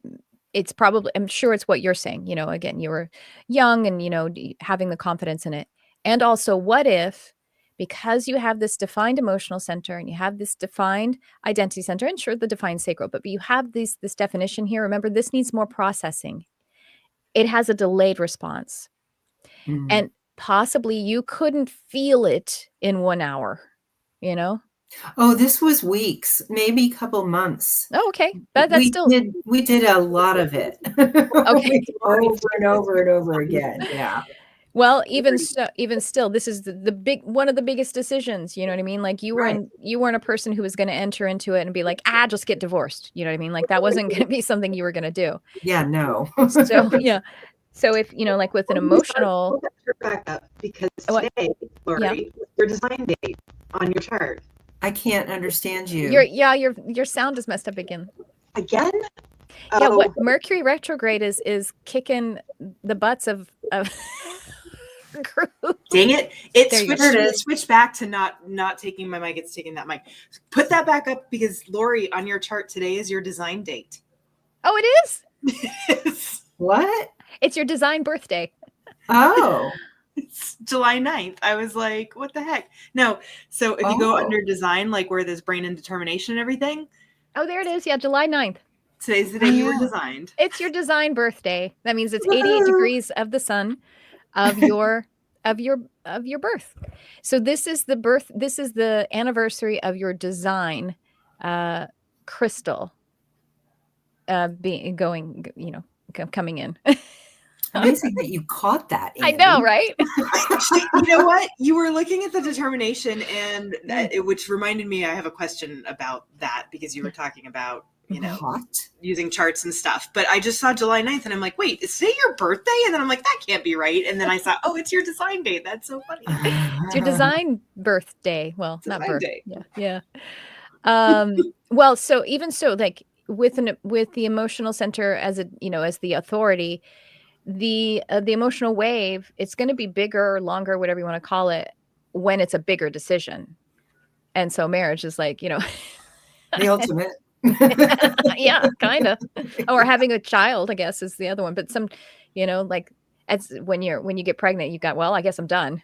I'm sure it's what you're saying, again, you were young and, having the confidence in it. And also, what if because you have this defined emotional center and you have this defined identity center, and sure, the defined sacral, but you have this definition here. Remember, this needs more processing. It has a delayed response. And possibly you couldn't feel it in 1 hour, you know? Oh, this was weeks, maybe a couple months. Oh, okay. That's still we did a lot of it. okay. Over and over and over again. Yeah. Well, even still, this is the big one of the biggest decisions. You know what I mean? Like you weren't a person who was going to enter into it and be like, just get divorced. You know what I mean? Like that wasn't going to be something you were going to do. Yeah, no. So yeah. So if like with an emotional, back up because What? today, Lori, your design date on your chart. I can't understand you. your sound is messed up again. Again? Yeah, what Mercury retrograde is kicking the butts of Dang it. It There you switched, go. it switched back to not taking my mic. It's taking that mic. Put that back up because Lori, on your chart today is your design date. Oh, it is? What? It's your design birthday. Oh. It's July 9th. I was like, what the heck? No. So if you go under design, like where there's brain and determination and everything. Oh, there it is. Yeah, July 9th. Today's the day you were designed. It's your design birthday. That means it's 88 degrees of the sun of your birth. So this is the anniversary of your design crystal coming in. Amazing that you caught that, I Andy. know, right? You know what? You were looking at the determination, and which reminded me, I have a question about that because you were talking about, using charts and stuff. But I just saw July 9th, and I'm like, wait, is today your birthday? And then I'm like, that can't be right. And then I saw, it's your design date. That's so funny. It's your design birthday. Well, Design not birth. day. Yeah. Well, so even so, like with the emotional center as as the authority, the emotional wave, it's going to be bigger, longer, whatever you want to call it, when it's a bigger decision. And so marriage is like, the ultimate. Yeah, kind of. Or having a child, I guess, is the other one. But some, like as when you get pregnant, you got, well, I guess I'm done.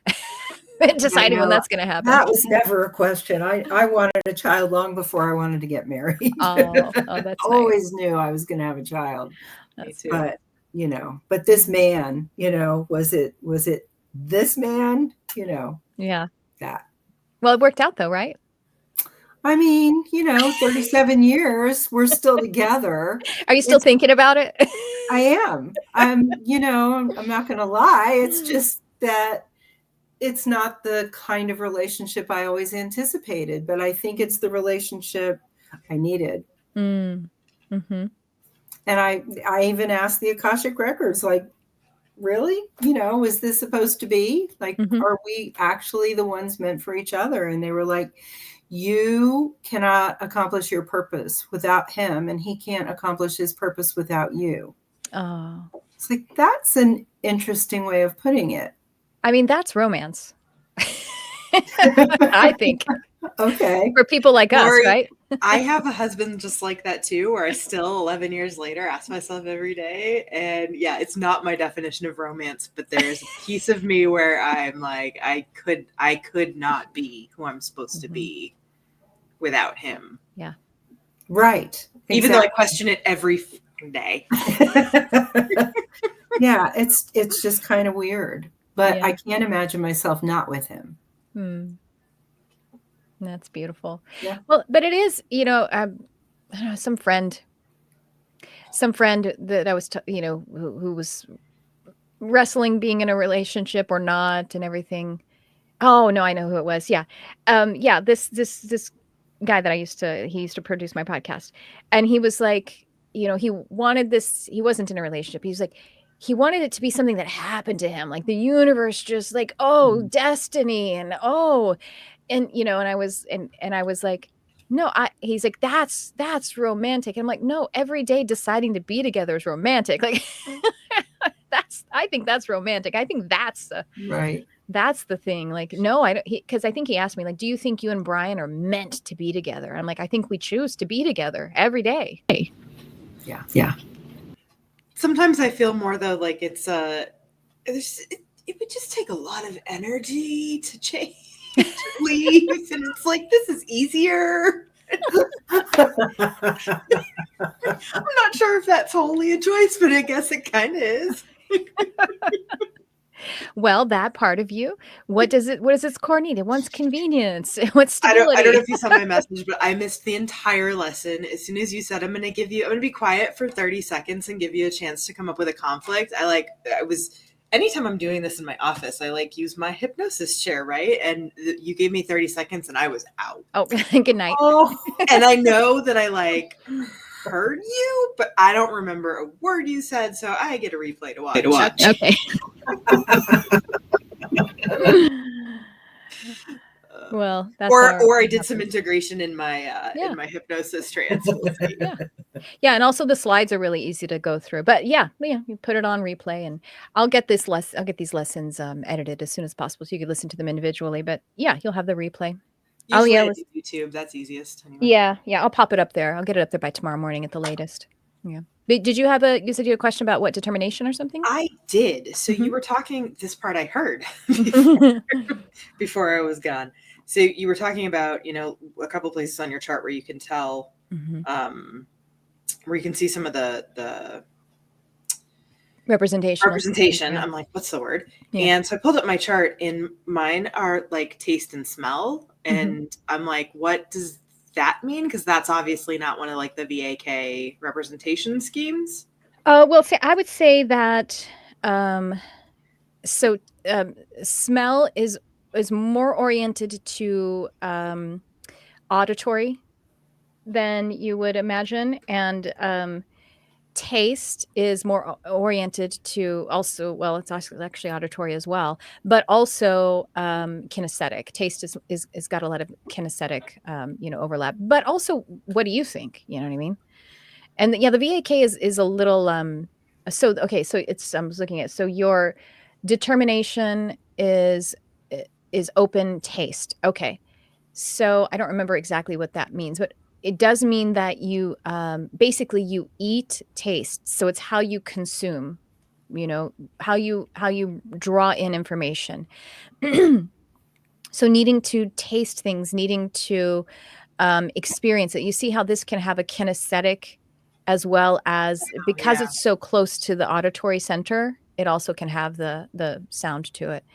Deciding when that's going to happen. That was never a question. I wanted a child long before I wanted to get married. Oh, that's always knew I was going to have a child. That's but but this man, was it this man, Yeah. that. Well, it worked out though, right? I mean, 37 years, we're still together. Are you still thinking about it? I am. I'm not going to lie. It's just that it's not the kind of relationship I always anticipated, but I think it's the relationship I needed. Mm-hmm. And I even asked the Akashic Records, like, really? Is this supposed to be? Like, are we actually the ones meant for each other? And they were like, you cannot accomplish your purpose without him, and he can't accomplish his purpose without you. Oh. It's like, that's an interesting way of putting it. I mean, that's romance. I think. Okay. For people like Lori, us, right? I have a husband just like that too, where I still 11 years later ask myself every day. And yeah, it's not my definition of romance, but there's a piece of me where I'm like, I could not be who I'm supposed to be without him. Yeah. Right. Even though I question it every day. Yeah, it's just kind of weird. But I can't imagine myself not with him. That's beautiful. Yeah. Well, but it is, I don't know, some friend that I was, who was wrestling being in a relationship or not and everything. Oh no, I know who it was. Yeah. This guy that he used to produce my podcast, and he was like, he wanted this, he wasn't in a relationship. He was like, he wanted it to be something that happened to him, like the universe just like, destiny and and I was like, no, he's like, that's romantic. And I'm like, no, every day deciding to be together is romantic. Like I think that's romantic. I think that's right. That's the thing. Like, no, I don't, because I think he asked me, like, do you think you and Brian are meant to be together? I'm like, I think we choose to be together every day. Yeah. Yeah. Sometimes I feel more though, like it would just take a lot of energy to change. leaves, and it's like, this is easier. I'm not sure if that's wholly a choice, but I guess it kind of is. Well, that part of you, what does its core need? It wants convenience. It wants I stability. don't know if you saw my message, but I missed the entire lesson. As soon as you said, I'm going to be quiet for 30 seconds and give you a chance to come up with a conflict. Anytime I'm doing this in my office, I use my hypnosis chair, right? And you gave me 30 seconds and I was out. Oh, good night. Oh, and I know that I heard you, but I don't remember a word you said, so I get a replay to watch. Okay. Well, that's or I did some integration in my in my hypnosis trance. Yeah, and also the slides are really easy to go through. But yeah, you put it on replay, and I'll get these lessons edited as soon as possible, so you can listen to them individually. But yeah, you'll have the replay. Usually I do YouTube. That's easiest. Anyway. Yeah, I'll pop it up there. I'll get it up there by tomorrow morning at the latest. Yeah. But you said you had a question about what, determination or something? I did. So you were talking, this part I heard before I was gone. So you were talking about, a couple places on your chart where you can tell, where you can see some of the representation. Yeah. I'm like, what's the word? Yeah. And so I pulled up my chart, and mine are taste and smell. And I'm like, what does that mean? Because that's obviously not one of the VAK representation schemes. Well, I would say that smell is more oriented to auditory than you would imagine, and taste is more oriented to also, it's actually auditory as well, but also kinesthetic. Taste is got a lot of kinesthetic overlap. But also, what do you think? You know what I mean? And the VAK is a little so it's, I was looking at, so your determination is open taste. Okay. So I don't remember exactly what that means, but it does mean that you basically you eat taste. So it's how you consume, how you draw in information. So needing to taste things, needing to experience it. You see how this can have a kinesthetic as well as, because it's so close to the auditory center, it also can have the sound to it.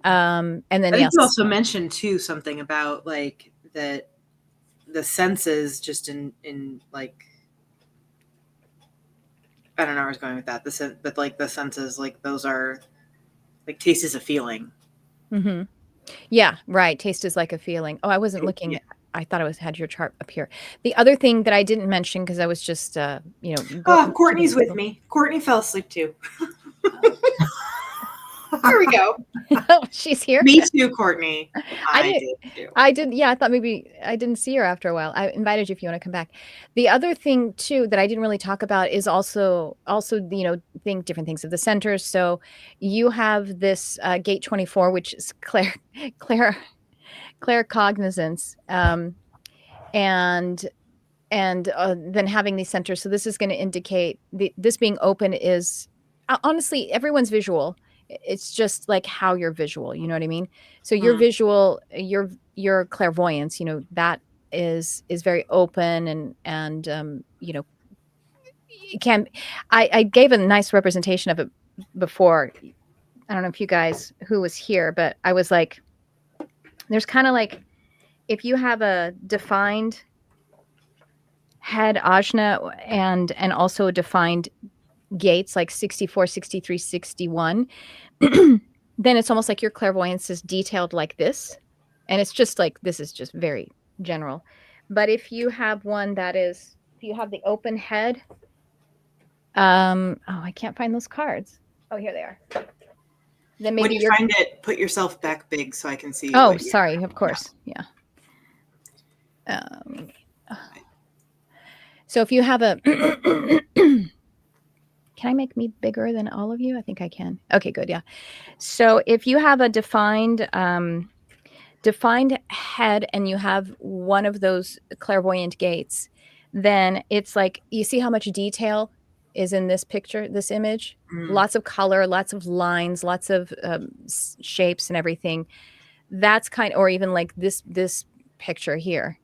And then I think you also mentioned too something about that the senses just in I don't know where I was going with that. But the senses, those are taste is a feeling. Mm-hmm. Yeah, right. Taste is like a feeling. Oh, I wasn't looking at, I thought I had your chart up here. The other thing that I didn't mention, because I was just Courtney's with me. Courtney fell asleep too. There we go. Oh, she's here. Me too, Courtney. I did. Yeah, I thought maybe I didn't see her after a while. I invited you if you want to come back. The other thing too that I didn't really talk about is also think different things of the centers. So you have this gate 24, which is claircognizance, and then having these centers. So this is going to indicate this being open is honestly everyone's visual. It's just how you're visual, you know what I mean? So your visual, your clairvoyance, that is very open and it can. I gave a nice representation of it before. I don't know if you guys who was here, but I was like, there's kind of if you have a defined head ajna and also a defined gates 64, 63, 61, then it's almost like your clairvoyance is detailed like this. And it's just this is just very general. But if you have one if you have the open head, I can't find those cards. Oh, here they are. Then maybe when you're trying to put yourself back big so I can see. Oh, sorry. Of course. Yeah. So if you have a can I make me bigger than all of you? I think I can. Okay, good. Yeah. So if you have a defined head and you have one of those clairvoyant gates, then it's you see how much detail is in this picture, this image? Lots of color, lots of lines, lots of shapes and everything. that's or even like this picture here.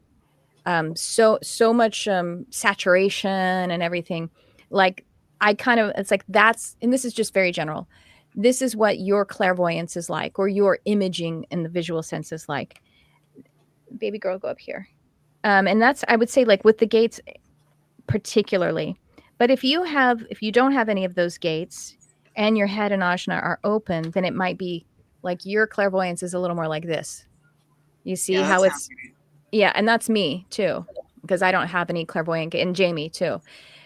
So much saturation and everything. Like it's like and this is just very general. This is what your clairvoyance is like, or your imaging in the visual sense is like. Baby girl, go up here. And that's, I would say, like with the gates particularly. But if you don't have any of those gates and your head and ajna are open, then it might be like your clairvoyance is a little more like this. You see Yeah, that how sounds it's, yeah, and that's me too, because I don't have any clairvoyant, and Jamie too.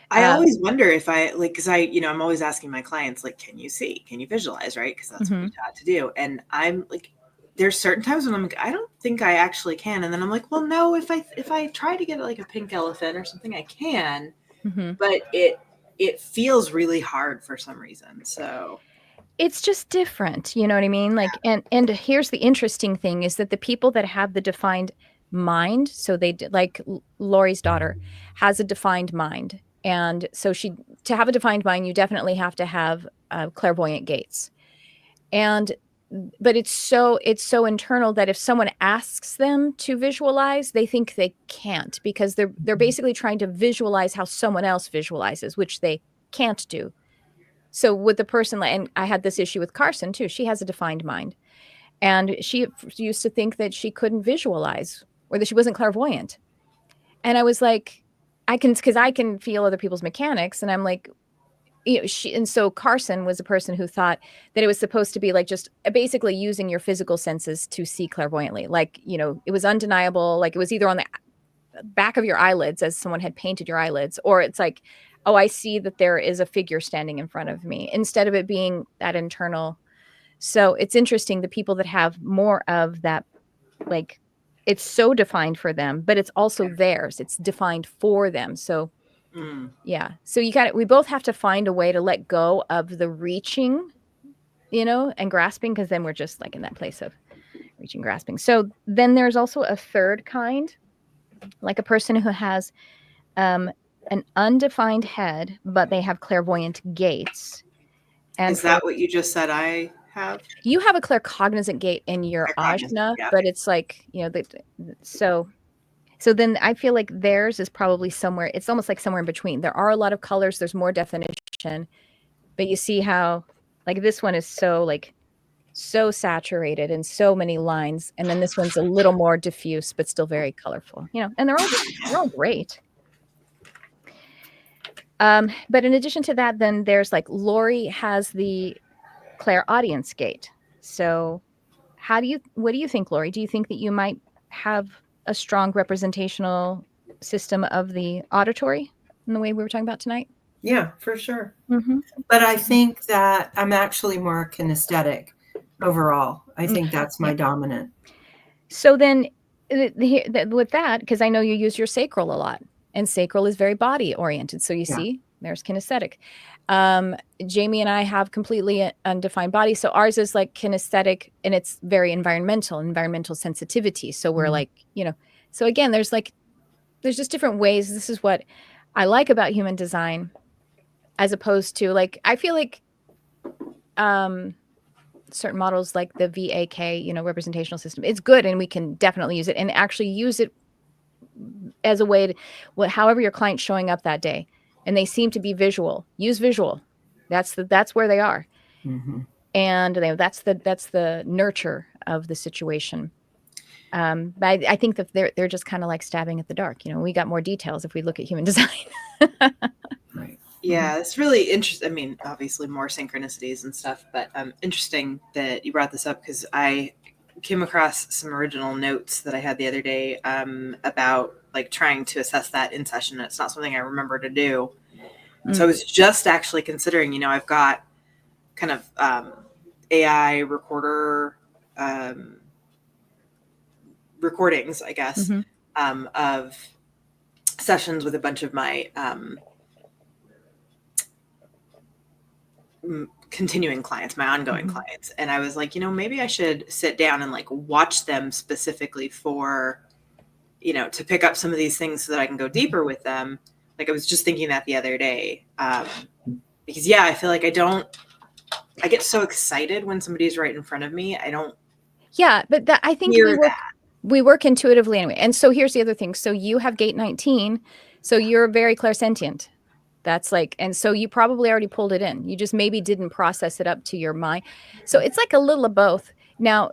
I always wonder if because I'm always asking my clients, like, can you see? Can you visualize? Right? Because that's what we taught to do. And I'm like, there's certain times when I'm like, I don't think I actually can. And then I'm like, well, no, if I try to get like a pink elephant or something, I can. But it feels really hard for some reason. So it's just different. You know what I mean? Like, and here's the interesting thing is that the people that have the defined mind, so like Lori's daughter has a defined mind. And so to have a defined mind, you definitely have to have clairvoyant gates. But it's so internal that if someone asks them to visualize, they think they can't, because they're basically trying to visualize how someone else visualizes, which they can't do. So with the person, and I had this issue with Carson too. She has a defined mind, and she used to think that she couldn't visualize or that she wasn't clairvoyant. And I was like, because I can feel other people's mechanics, and I'm like, and so Carson was a person who thought that it was supposed to be like just basically using your physical senses to see clairvoyantly. Like, it was undeniable. Like it was either on the back of your eyelids as someone had painted your eyelids, or it's like, oh, I see that there is a figure standing in front of me, instead of it being that internal. So it's interesting, the people that have more of that, like it's so defined for them, but it's also theirs. It's defined for them. So yeah. So we both have to find a way to let go of the reaching, and grasping, because then we're just like in that place of reaching, grasping. So then there's also a third kind, like a person who has an undefined head, but they have clairvoyant gates. And is that what you just said I have? You have a claircognizant gate in your ajna, but it's like, so then I feel like theirs is probably somewhere, it's almost like somewhere in between. There are a lot of colors, there's more definition, but you see how like this one is so saturated and so many lines, and then this one's a little more diffuse but still very colorful, and they're all great. But in addition to that, then there's like Lori has the clairaudience gate. So what do you think, Lori? Do you think that you might have a strong representational system of the auditory in the way we were talking about tonight? Yeah, for sure. But I think that I'm actually more kinesthetic overall. I think that's my dominant. So then with that, because I know you use your sacral a lot, and sacral is very body oriented. So you see, there's kinesthetic. Jamie and I have completely undefined body. So ours is like kinesthetic, and it's very environmental sensitivity. So we're like, so again, there's just different ways. This is what I like about human design, as opposed to like, I feel like, certain models like the VAK, representational system, it's good, and we can definitely use it, and actually use it as a way to, however your client's showing up that day, and they seem to be visual, use visual. That's where they are. And that's the nurture of the situation. But I think that they're just kind of like stabbing at the dark. We got more details if we look at human design. Right. Yeah, it's really interesting. I mean, obviously more synchronicities and stuff, but interesting that you brought this up, because I came across some original notes that I had the other day about like trying to assess that in session. It's not something I remember to do. So I was just actually considering, I've got kind of AI recorder recordings, I guess, of sessions with a bunch of my continuing clients, my ongoing clients. And I was like, maybe I should sit down and like watch them specifically for, to pick up some of these things so that I can go deeper with them. Like I was just thinking that the other day, because I feel like I get so excited when somebody's right in front of me. I don't Yeah, but that I think Hear that. we work intuitively anyway. And so here's the other thing. So you have gate 19, so you're very clairsentient. That's like, and so you probably already pulled it in. You just maybe didn't process it up to your mind. So it's like a little of both. Now,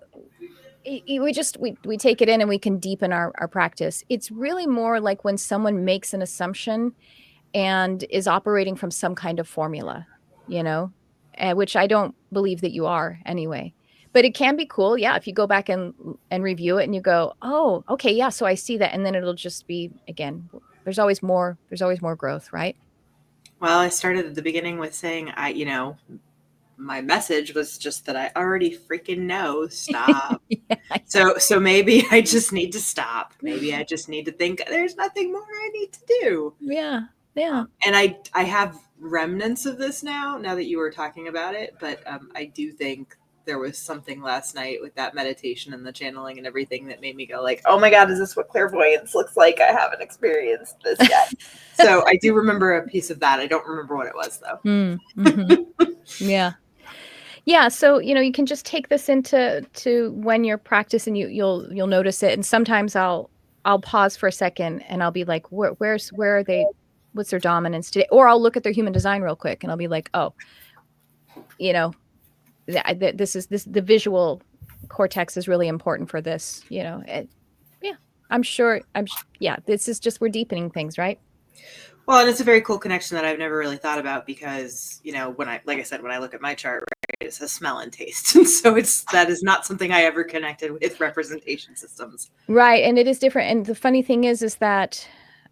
we take it in and we can deepen our practice. It's really more like when someone makes an assumption and is operating from some kind of formula, you know, which I don't believe that you are anyway. But it can be cool, yeah, if you go back and review it and you go, oh, okay, yeah, so I see that, and then it'll just be again. There's always more. There's always more growth, right? Well, I started at the beginning with saying, my message was just that I already freaking know. Stop. Yeah. So maybe I just need to stop. Maybe I just need to think there's nothing more I need to do. Yeah. Yeah. And I have remnants of this now that you were talking about it, but I do think there was something last night with that meditation and the channeling and everything that made me go like, oh my God, is this what clairvoyance looks like? I haven't experienced this yet. So I do remember a piece of that. I don't remember what it was though. Mm-hmm. Yeah. Yeah. So, you can just take this into when you're practicing, you'll notice it. And sometimes I'll pause for a second and I'll be like, where are they? What's their dominance today? Or I'll look at their human design real quick and I'll be like, oh, the visual cortex is really important for this, yeah, I'm sure. Yeah, this is just, we're deepening things, right? Well, and it's a very cool connection that I've never really thought about because, when I look at my chart, right, it says smell and taste. And so that is not something I ever connected with representation systems. Right. And it is different. And the funny thing is that,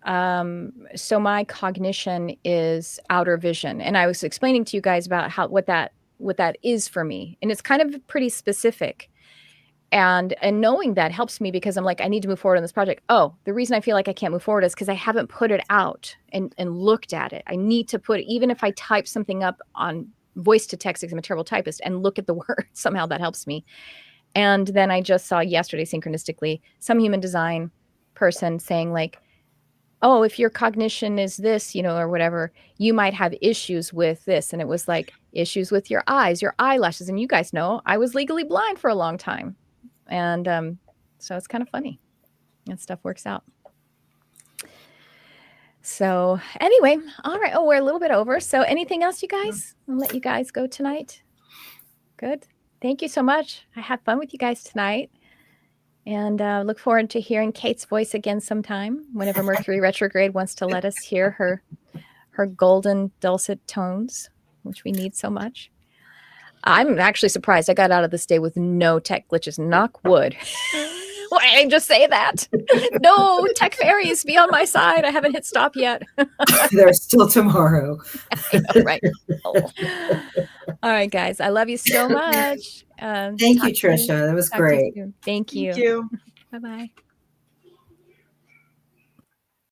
so my cognition is outer vision. And I was explaining to you guys about what that is for me. And it's kind of pretty specific. And knowing that helps me because I'm like, I need to move forward on this project. Oh, the reason I feel like I can't move forward is because I haven't put it out and looked at it. I need to put it, even if I type something up on voice to text, because I'm a terrible typist, and look at the word, somehow that helps me. And then I just saw yesterday, synchronistically, some human design person saying like, oh, if your cognition is this, or whatever, you might have issues with this. And it was like issues with your eyes, your eyelashes. And you guys know I was legally blind for a long time. And so it's kind of funny. And stuff works out. So anyway, all right. Oh, we're a little bit over. So anything else, you guys? I'll let you guys go tonight. Good. Thank you so much. I had fun with you guys tonight. And look forward to hearing Kate's voice again sometime whenever Mercury retrograde wants to let us hear her golden dulcet tones, which we need so much. I'm actually surprised I got out of this day with no tech glitches. Knock wood. Why I just say that? No tech fairies, be on my side. I haven't hit stop yet. There's still tomorrow. I know, right? Oh. All right, guys. I love you so much. Thank you, Tricia. That was great. Thank you. Thank you. Bye-bye.